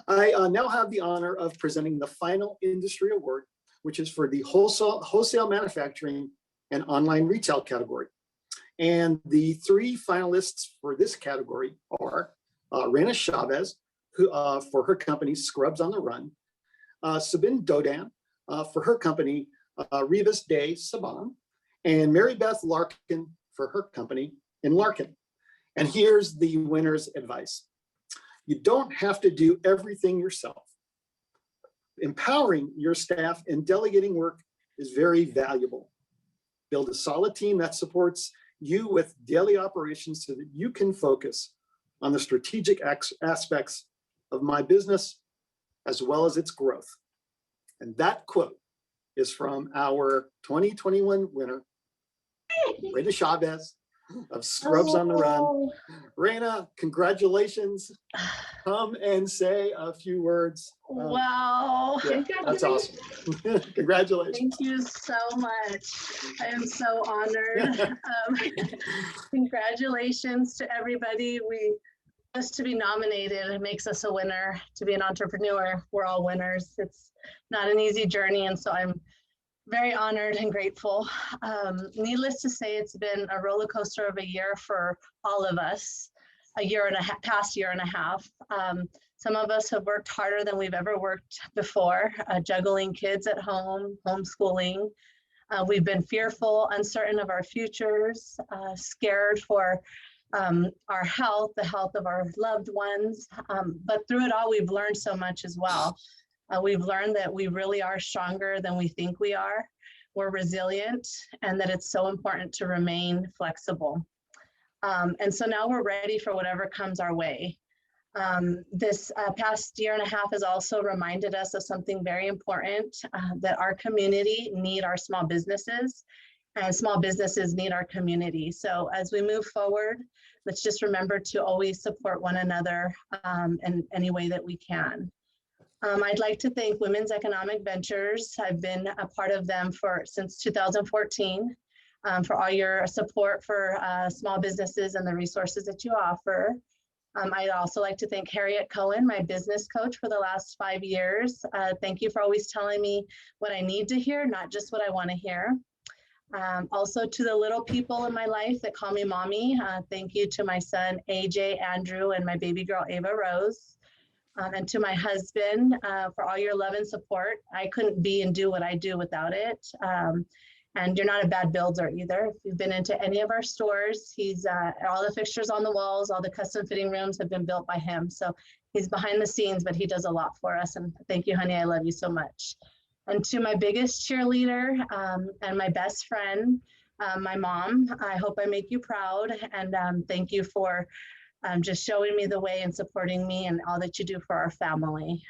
I now have the honor of presenting the final industry award, which is for the wholesale manufacturing and online retail category. And the three finalists for this category are Reina Chavez, who, for her company, Scrubs on the Run, Sabine Dodan, for her company, Rivas de Saban, and Mary Beth Larkin for her company, in Larkin. And here's the winner's advice. You don't have to do everything yourself. Empowering your staff and delegating work is very valuable. Build a solid team that supports you with daily operations so that you can focus on the strategic aspects of my business as well as its growth. And that quote is from our 2021 winner, Reina Chavez of Scrubs on the Run. Reina, congratulations. Come and say a few words. Wow. Yeah, that's awesome. Congratulations. Thank you so much. I am so honored. Congratulations to everybody. Just to be nominated, it makes us a winner. To be an entrepreneur, we're all winners. It's not an easy journey, and so I'm very honored and grateful. Needless to say, it's been a roller coaster of a year for all of us, past year and a half. Some of us have worked harder than we've ever worked before, juggling kids at home, homeschooling. We've been fearful, uncertain of our futures, scared for our health, the health of our loved ones. But through it all, we've learned so much as well. We've learned that we really are stronger than we think we are. We're resilient, and that it's so important to remain flexible. And so now we're ready for whatever comes our way. This past year and a half has also reminded us of something very important, that our community need our small businesses, and small businesses need our community. So as we move forward, let's just remember to always support one another in any way that we can. I'd like to thank Women's Economic Ventures. I've been a part of them since 2014 for all your support for small businesses and the resources that you offer. I'd also like to thank Harriet Cohen, my business coach for the last 5 years. Thank you for always telling me what I need to hear, not just what I want to hear. Also to the little people in my life that call me mommy. Thank you to my son, AJ, Andrew, and my baby girl, Ava Rose. And to my husband for all your love and support. I couldn't be and do what I do without it. And you're not a bad builder either. If you've been into any of our stores, he's all the fixtures on the walls, all the custom fitting rooms have been built by him. So he's behind the scenes, but he does a lot for us. And thank you, honey, I love you so much. And to my biggest cheerleader and my best friend, my mom, I hope I make you proud. And thank you for just showing me the way and supporting me and all that you do for our family.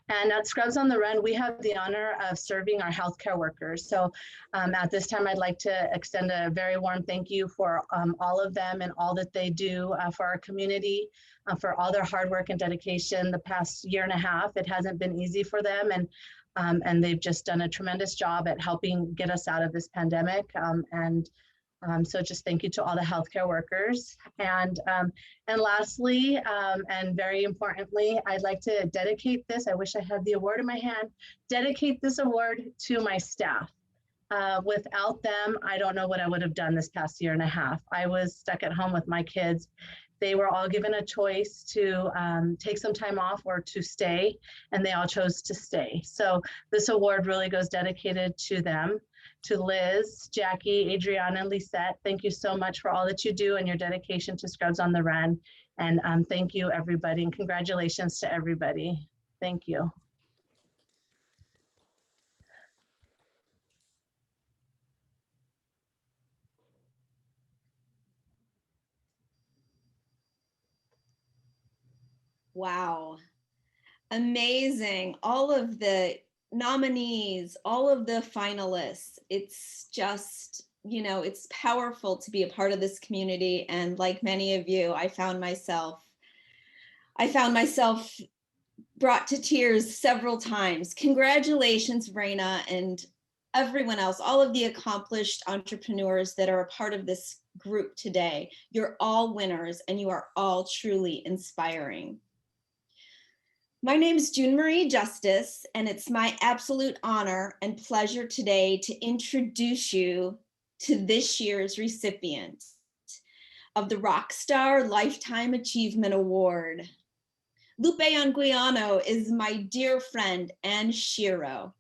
And at Scrubs on the Run, we have the honor of serving our healthcare workers. So at this time, I'd like to extend a very warm thank you for all of them and all that they do for our community, for all their hard work and dedication the past year and a half. It hasn't been easy for them, and they've just done a tremendous job at helping get us out of this pandemic. And So just thank you to all the healthcare workers. And lastly, and very importantly, I'd like to dedicate this, I wish I had the award in my hand, dedicate this award to my staff. Without them, I don't know what I would have done this past year and a half. I was stuck at home with my kids. They were all given a choice to take some time off or to stay, and they all chose to stay. So this award really goes dedicated to them, to Liz, Jackie, Adriana, and Lisette. Thank you so much for all that you do and your dedication to Scrubs on the Run. And thank you, everybody, and congratulations to everybody. Thank you. Wow. Amazing. All of the nominees, all of the finalists. It's just, you know, it's powerful to be a part of this community. And like many of you, I found myself brought to tears several times. Congratulations, Raina, and everyone else, all of the accomplished entrepreneurs that are a part of this group today. You're all winners and you are all truly inspiring. My name is June Marie Justice, and it's my absolute honor and pleasure today to introduce you to this year's recipient of the Rockstar Lifetime Achievement Award. Lupe Anguiano is my dear friend and Shiro.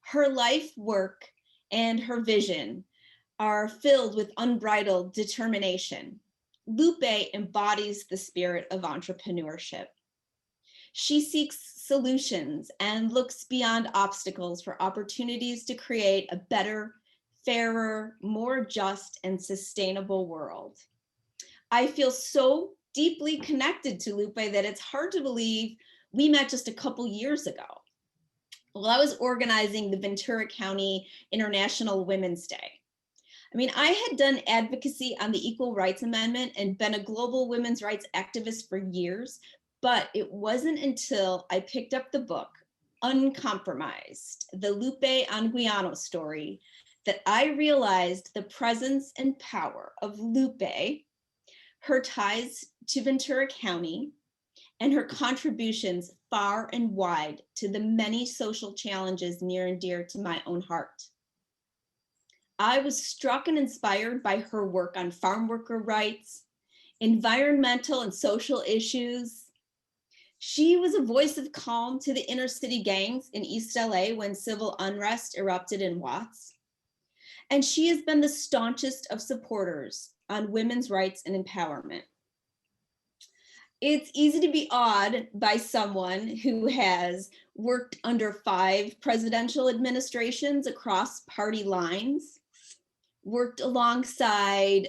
Her life, work, and her vision are filled with unbridled determination. Lupe embodies the spirit of entrepreneurship. She seeks solutions and looks beyond obstacles for opportunities to create a better, fairer, more just, and sustainable world. I feel so deeply connected to Lupe that it's hard to believe we met just a couple years ago. Well, I was organizing the Ventura County International Women's Day. I mean, I had done advocacy on the Equal Rights Amendment and been a global women's rights activist for years, but it wasn't until I picked up the book, Uncompromised, the Lupe Anguiano story, that I realized the presence and power of Lupe, her ties to Ventura County, and her contributions far and wide to the many social challenges near and dear to my own heart. I was struck and inspired by her work on farm worker rights, environmental and social issues. She was a voice of calm to the inner city gangs in East LA when civil unrest erupted in Watts. And she has been the staunchest of supporters on women's rights and empowerment. It's easy to be awed by someone who has worked under 5 presidential administrations across party lines, worked alongside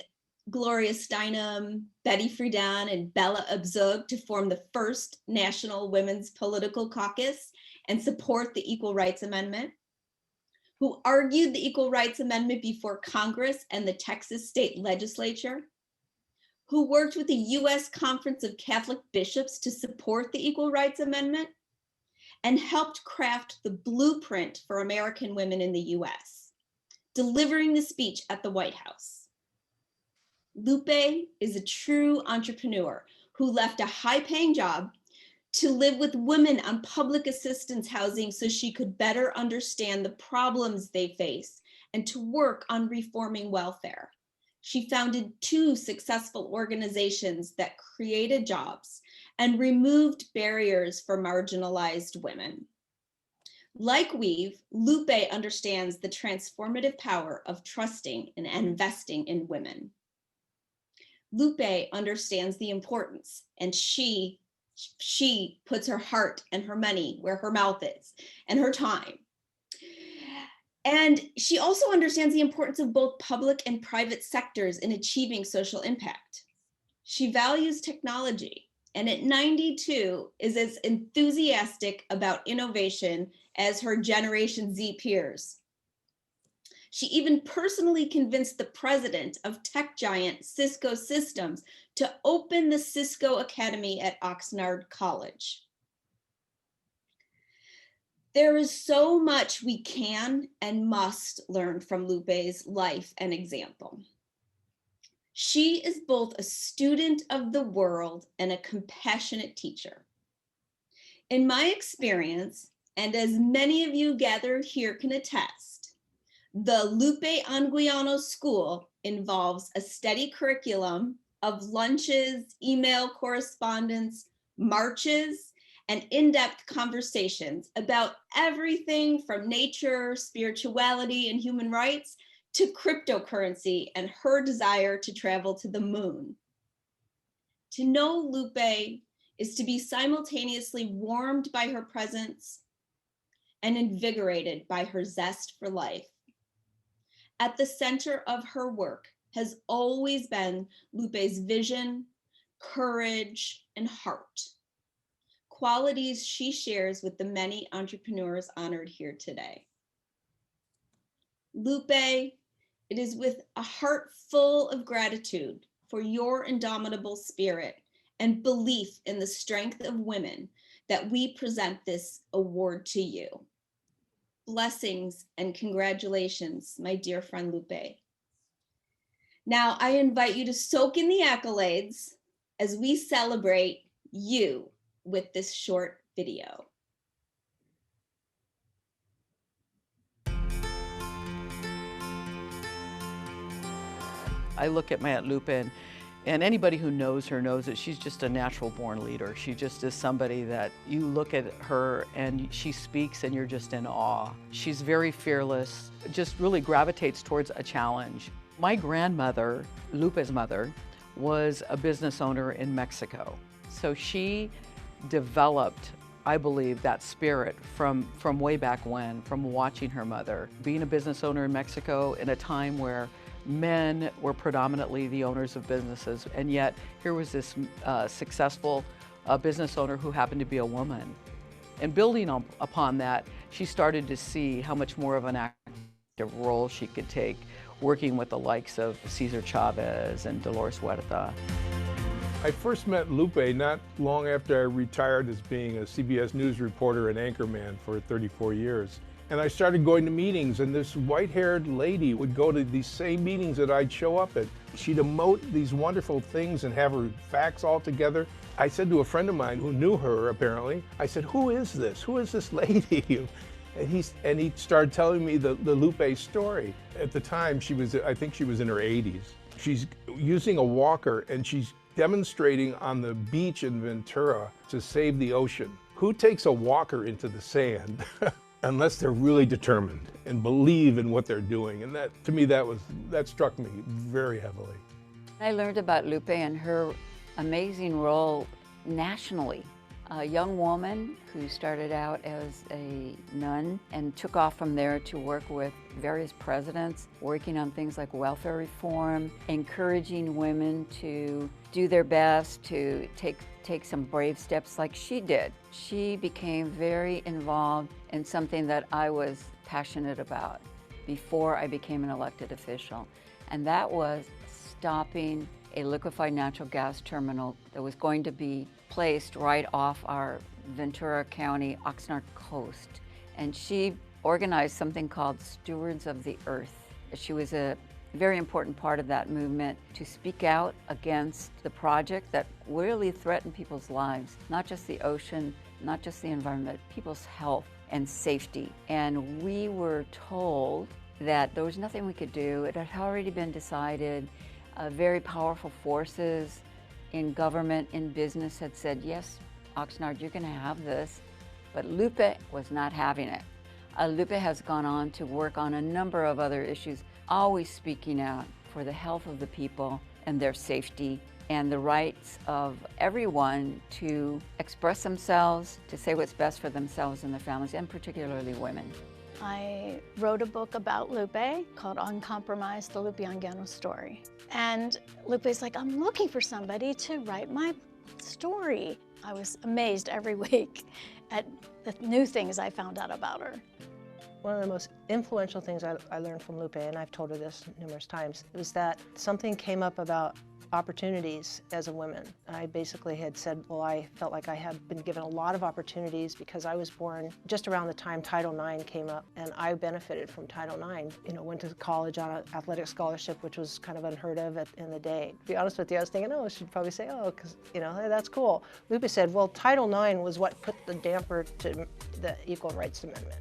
Gloria Steinem, Betty Friedan, and Bella Abzug to form the first National Women's Political Caucus and support the Equal Rights Amendment, who argued the Equal Rights Amendment before Congress and the Texas State Legislature, who worked with the U.S. Conference of Catholic Bishops to support the Equal Rights Amendment, and helped craft the blueprint for American women in the U.S., delivering the speech at the White House. Lupe is a true entrepreneur who left a high-paying job to live with women on public assistance housing so she could better understand the problems they face and to work on reforming welfare. She founded 2 successful organizations that created jobs and removed barriers for marginalized women. Like Weave, Lupe understands the transformative power of trusting and investing in women. Lupe understands the importance, and she puts her heart and her money where her mouth is, and her time. And she also understands the importance of both public and private sectors in achieving social impact. She values technology, and at 92 is as enthusiastic about innovation as her Generation Z peers. She even personally convinced the president of tech giant Cisco Systems to open the Cisco Academy at Oxnard College. There is so much we can and must learn from Lupe's life and example. She is both a student of the world and a compassionate teacher. In my experience, and as many of you gathered here can attest, the Lupe Anguiano School involves a steady curriculum of lunches, email correspondence, marches, and in-depth conversations about everything from nature, spirituality, and human rights to cryptocurrency and her desire to travel to the moon. To know Lupe is to be simultaneously warmed by her presence and invigorated by her zest for life. At the center of her work has always been Lupe's vision, courage, and heart, qualities she shares with the many entrepreneurs honored here today. Lupe, it is with a heart full of gratitude for your indomitable spirit and belief in the strength of women that we present this award to you. Blessings and congratulations, my dear friend Lupe. Now I invite you to soak in the accolades as we celebrate you with this short video. I look at my Aunt Lupe, and anybody who knows her knows that she's just a natural born leader. She just is somebody that you look at her and she speaks and you're just in awe. She's very fearless, just really gravitates towards a challenge. My grandmother, Lupe's mother, was a business owner in Mexico. So she developed, I believe, that spirit from way back when, from watching her mother. Being a business owner in Mexico in a time where men were predominantly the owners of businesses, and yet here was this successful business owner who happened to be a woman. And building upon that, she started to see how much more of an active role she could take, working with the likes of Cesar Chavez and Dolores Huerta. I first met Lupe not long after I retired as being a CBS News reporter and anchorman for 34 years. And I started going to meetings, and this white-haired lady would go to these same meetings that I'd show up at. She'd emote these wonderful things and have her facts all together. I said to a friend of mine who knew her, apparently, I said, who is this? Who is this lady? And he started telling me the Lupe story. At the time, I think she was in her 80s. She's using a walker, and she's demonstrating on the beach in Ventura to save the ocean. Who takes a walker into the sand? Unless they're really determined and believe in what they're doing. And that, to me, that struck me very heavily. I learned about Lupe and her amazing role nationally. A young woman who started out as a nun and took off from there to work with various presidents, working on things like welfare reform, encouraging women to do their best, to take some brave steps like she did. She became very involved in something that I was passionate about before I became an elected official, and that was stopping a liquefied natural gas terminal that was going to be placed right off our Ventura County Oxnard coast. And she organized something called Stewards of the Earth. She was a very important part of that movement to speak out against the project that really threatened people's lives, not just the ocean, not just the environment, people's health and safety. And we were told that there was nothing we could do. It had already been decided. Very powerful forces in government, in business had said, yes, Oxnard, you're gonna have this. But Lupe was not having it. Lupe has gone on to work on a number of other issues, always speaking out for the health of the people and their safety and the rights of everyone to express themselves, to say what's best for themselves and their families, and particularly women. I wrote a book about Lupe called Uncompromised, the Lupe Anguiano story. And Lupe's like, I'm looking for somebody to write my story. I was amazed every week at the new things I found out about her. One of the most influential things I learned from Lupe, and I've told her this numerous times, was that something came up about opportunities as a woman. I basically had said, well, I felt like I had been given a lot of opportunities because I was born just around the time Title IX came up, and I benefited from Title IX. You know, went to college on an athletic scholarship, which was kind of unheard of in the day. To be honest with you, I was thinking, oh, I should probably say, oh, because, you know, hey, that's cool. Lupe said, well, Title IX was what put the damper to the Equal Rights Amendment.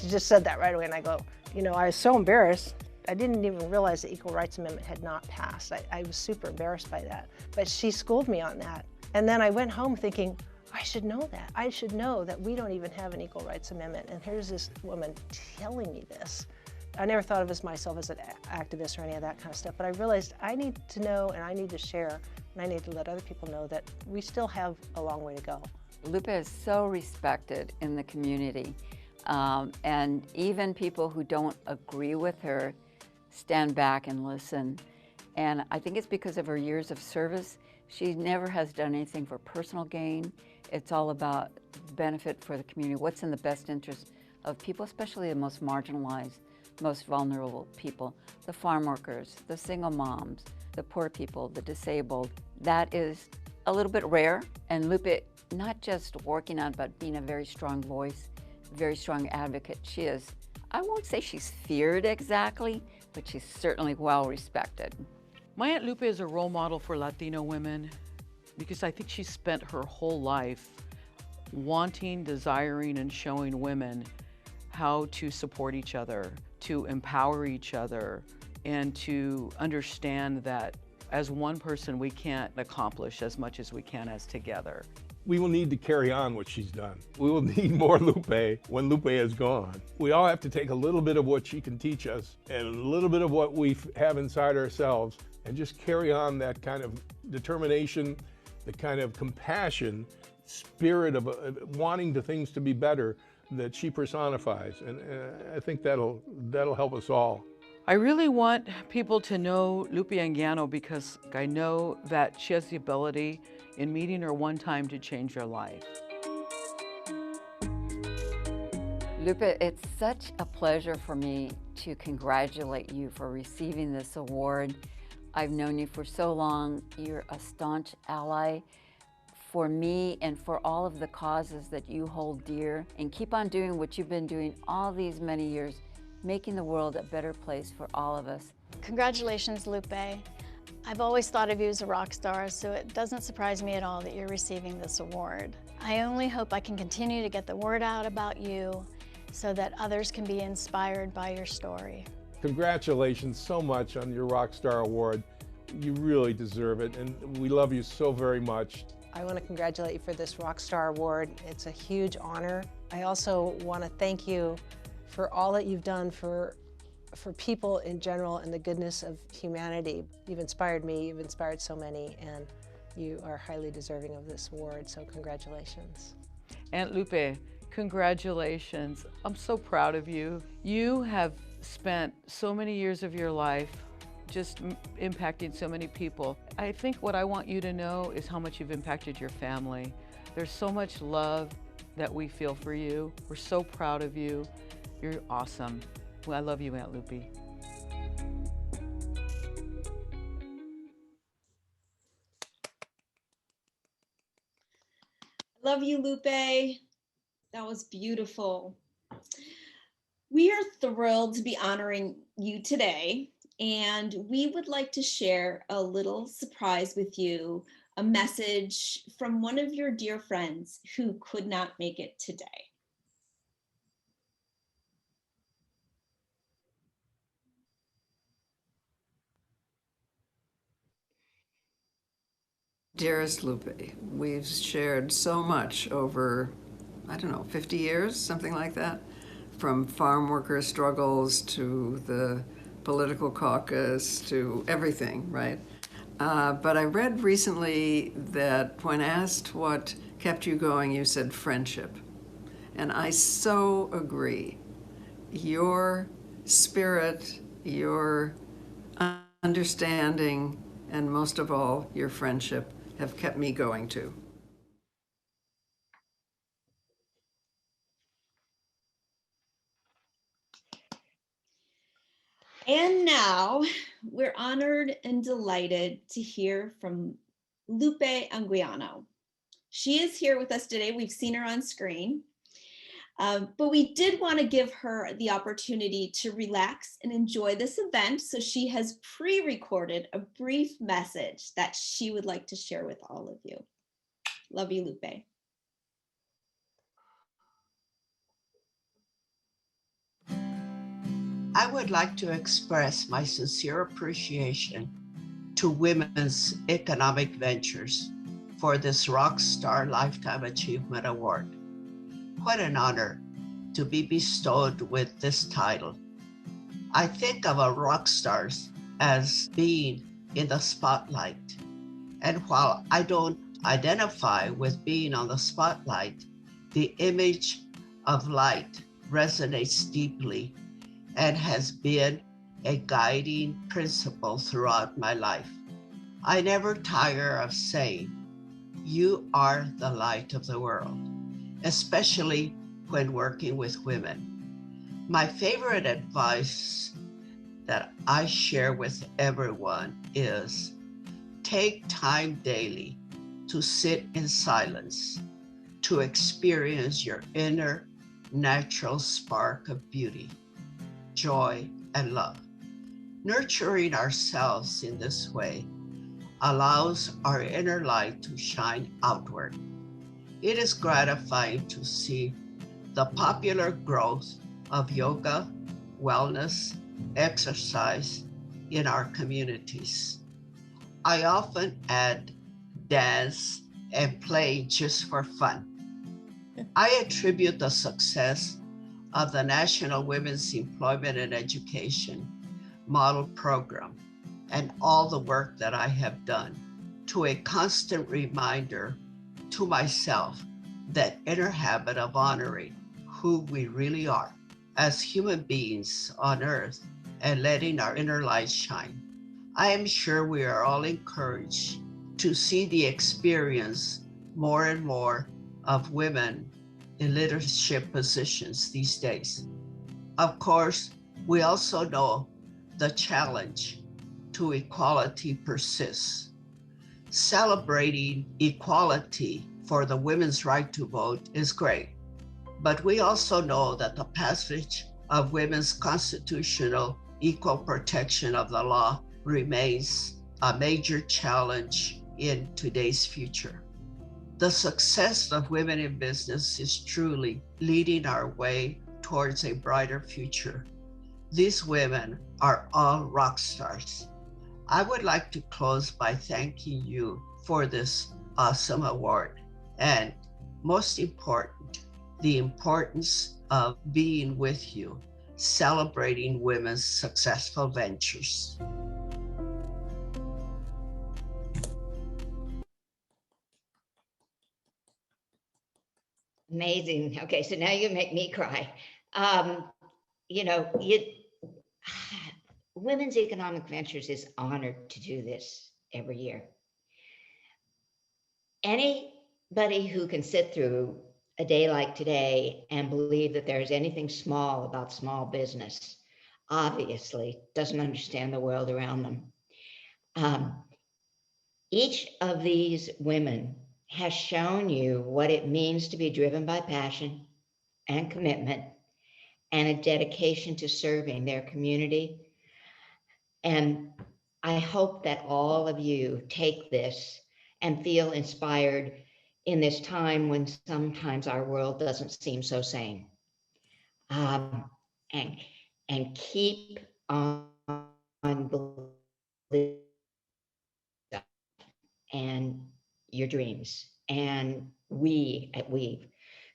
She just said that right away, and I go, you know, I was so embarrassed. I didn't even realize the Equal Rights Amendment had not passed. I was super embarrassed by that. But she schooled me on that. And then I went home thinking, I should know that. I should know that we don't even have an Equal Rights Amendment. And here's this woman telling me this. I never thought of myself as an activist or any of that kind of stuff, but I realized I need to know and I need to share and I need to let other people know that we still have a long way to go. Lupe is so respected in the community. And even people who don't agree with her stand back and listen. And I think it's because of her years of service. She never has done anything for personal gain. It's all about benefit for the community, what's in the best interest of people, especially the most marginalized, most vulnerable people, the farm workers, the single moms, the poor people, the disabled. That is a little bit rare. And Lupe, not just working on, but being a very strong voice, very strong advocate. She is, I won't say she's feared exactly, but she's certainly well respected. My Aunt Lupe is a role model for Latino women because I think she spent her whole life wanting, desiring, and showing women how to support each other, to empower each other, and to understand that as one person we can't accomplish as much as we can as together. We will need to carry on what she's done. We will need more Lupe when Lupe is gone. We all have to take a little bit of what she can teach us and a little bit of what we have inside ourselves and just carry on that kind of determination, the kind of compassion, spirit of wanting the things to be better that she personifies. And I think that'll help us all. I really want people to know Lupe Anguiano because I know that she has the ability in meeting her one time to change her life. Lupe, it's such a pleasure for me to congratulate you for receiving this award. I've known you for so long. You're a staunch ally for me and for all of the causes that you hold dear. And keep on doing what you've been doing all these many years, making the world a better place for all of us. Congratulations, Lupe. I've always thought of you as a rock star, so it doesn't surprise me at all that you're receiving this award. I only hope I can continue to get the word out about you so that others can be inspired by your story. Congratulations so much on your Rockstar Award. You really deserve it, and we love you so very much. I want to congratulate you for this Rockstar Award. It's a huge honor. I also want to thank you for all that you've done for people in general and the goodness of humanity. You've inspired me, you've inspired so many, and you are highly deserving of this award, so congratulations. Aunt Lupe, congratulations. I'm so proud of you. You have spent so many years of your life just impacting so many people. I think what I want you to know is how much you've impacted your family. There's so much love that we feel for you. We're so proud of you. You're awesome. Well, I love you, Aunt Lupe. Love you, Lupe. That was beautiful. We are thrilled to be honoring you today, and we would like to share a little surprise with you, a message from one of your dear friends who could not make it today. Dearest Lupe, we've shared so much over, I don't know, 50 years, something like that, from farm worker struggles to the political caucus to everything, right? But I read recently that when asked what kept you going, you said friendship. And I so agree. Your spirit, your understanding, and most of all, your friendship have kept me going too. And now we're honored and delighted to hear from Lupe Anguiano. She is here with us today. We've seen her on screen, but we did want to give her the opportunity to relax and enjoy this event. So she has pre-recorded a brief message that she would like to share with all of you. Love you, Lupe. I would like to express my sincere appreciation to Women's Economic Ventures for this Rockstar Lifetime Achievement Award. What an honor to be bestowed with this title. I think of our rock stars as being in the spotlight. And while I don't identify with being on the spotlight, the image of light resonates deeply and has been a guiding principle throughout my life. I never tire of saying, you are the light of the world, especially when working with women. My favorite advice that I share with everyone is take time daily to sit in silence, to experience your inner natural spark of beauty, joy, and love. Nurturing ourselves in this way allows our inner light to shine outward. It is gratifying to see the popular growth of yoga, wellness, exercise in our communities. I often add dance and play just for fun. I attribute the success of the National Women's Employment and Education Model Program and all the work that I have done to a constant reminder to myself that inner habit of honoring who we really are as human beings on earth and letting our inner light shine. I am sure we are all encouraged to see the experience more and more of women in leadership positions these days. Of course, we also know the challenge to equality persists. Celebrating equality for the women's right to vote is great, but we also know that the passage of women's constitutional equal protection of the law remains a major challenge in today's future. The success of women in business is truly leading our way towards a brighter future. These women are all rock stars. I would like to close by thanking you for this awesome award. And most important, the importance of being with you, celebrating women's successful ventures. Amazing. Okay, so now you make me cry. You know, Women's Economic Ventures is honored to do this every year. Anybody who can sit through a day like today and believe that there's anything small about small business obviously doesn't understand the world around them. Each of these women has shown you what it means to be driven by passion and commitment and a dedication to serving their community. And I hope that all of you take this and feel inspired in this time when sometimes our world doesn't seem so sane. And keep on believing and your dreams. And we at Weave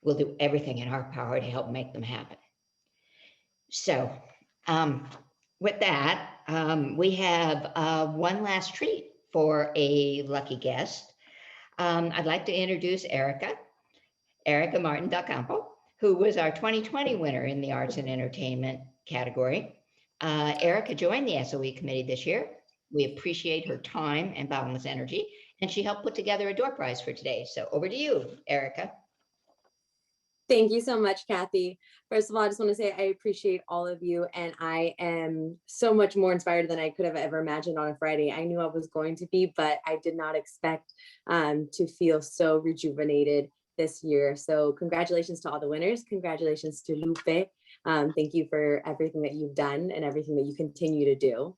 will do everything in our power to help make them happen. So with that, we have one last treat for a lucky guest. I'd like to introduce Erica Martin Del Campo, who was our 2020 winner in the Arts and Entertainment category. Erica joined the SOE committee this year. We appreciate her time and boundless energy, and she helped put together a door prize for today. So over to you, Erica. Thank you so much, Kathy. First of all, I just want to say I appreciate all of you, and I am so much more inspired than I could have ever imagined on a Friday. I knew I was going to be, but I did not expect to feel so rejuvenated this year. So congratulations to all the winners. Congratulations to Lupe. Thank you for everything that you've done and everything that you continue to do.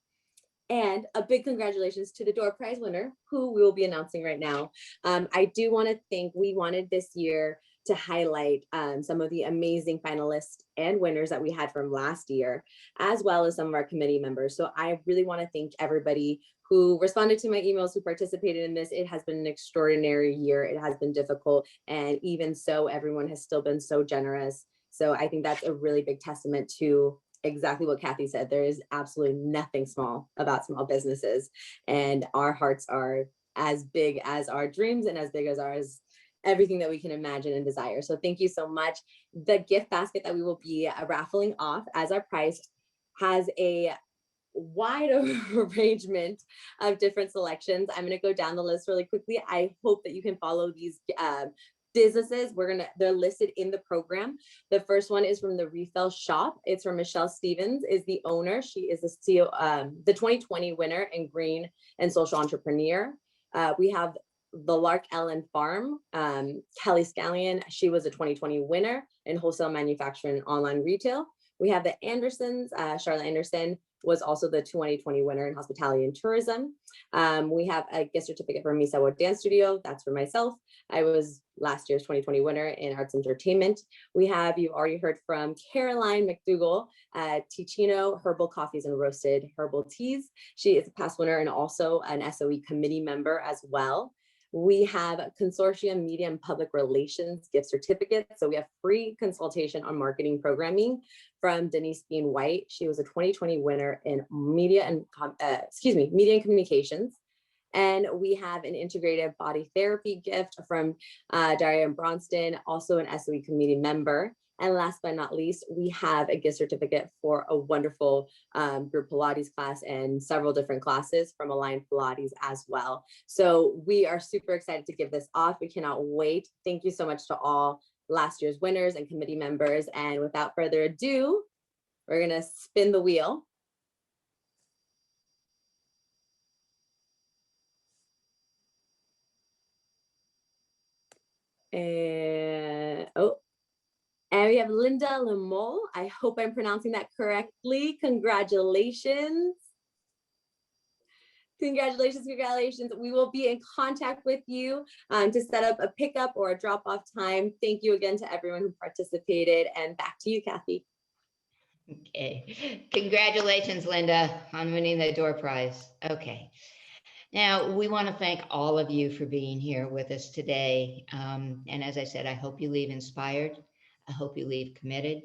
And a big congratulations to the door prize winner, who we will be announcing right now. I do want to thank, we wanted this year to highlight some of the amazing finalists and winners that we had from last year, as well as some of our committee members. So I really want to thank everybody who responded to my emails, who participated in this. It has been an extraordinary year. It has been difficult. And even so, everyone has still been so generous. So I think that's a really big testament to exactly what Kathy said. There is absolutely nothing small about small businesses, and our hearts are as big as our dreams and as big as ours, everything that we can imagine and desire. So thank you so much. The gift basket that we will be raffling off as our prize has a wide arrangement of different selections. I'm going to go down the list really quickly. I hope that you can follow these businesses. They're listed in the program. The first one is from the Refill Shop. It's from Michelle Stevens, is the owner. She is the CEO, the 2020 winner and green and social entrepreneur. We have the Lark Ellen Farm, Kelly Scallion. She was a 2020 winner in wholesale manufacturing and online retail. We have the Andersons. Charlotte Anderson was also the 2020 winner in hospitality and tourism. We have a gift certificate from Misawa Dance Studio. That's for myself. I was last year's 2020 winner in arts and entertainment. We have, you've already heard from Caroline McDougall, Ticino Herbal Coffees and Roasted Herbal Teas. She is a past winner and also an SOE committee member as well. We have Consortium Media and Public Relations gift certificate. So we have free consultation on marketing programming from Denise Bean White. She was a 2020 winner in media and communications. And we have an integrative body therapy gift from Daria Bronston, also an SOE committee member. And last but not least, we have a gift certificate for a wonderful group Pilates class and several different classes from Aligned Pilates as well. So we are super excited to give this off. We cannot wait. Thank you so much to all last year's winners and committee members. And without further ado, we're gonna spin the wheel. And we have Linda Lemol. I hope I'm pronouncing that correctly. Congratulations. Congratulations, congratulations. We will be in contact with you to set up a pickup or a drop-off time. Thank you again to everyone who participated, and back to you, Kathy. Okay, congratulations, Linda, on winning the door prize. Okay. Now, we want to thank all of you for being here with us today. And as I said, I hope you leave inspired. I hope you leave committed.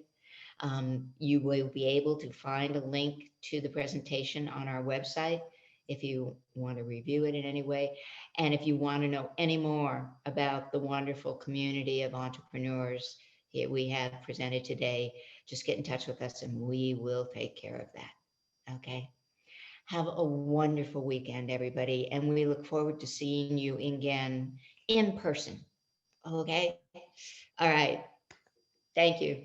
You will be able to find a link to the presentation on our website if you want to review it in any way. And if you want to know any more about the wonderful community of entrepreneurs that we have presented today, just get in touch with us and we will take care of that. Okay. Have a wonderful weekend, everybody. And we look forward to seeing you again in person. Okay. All right. Thank you.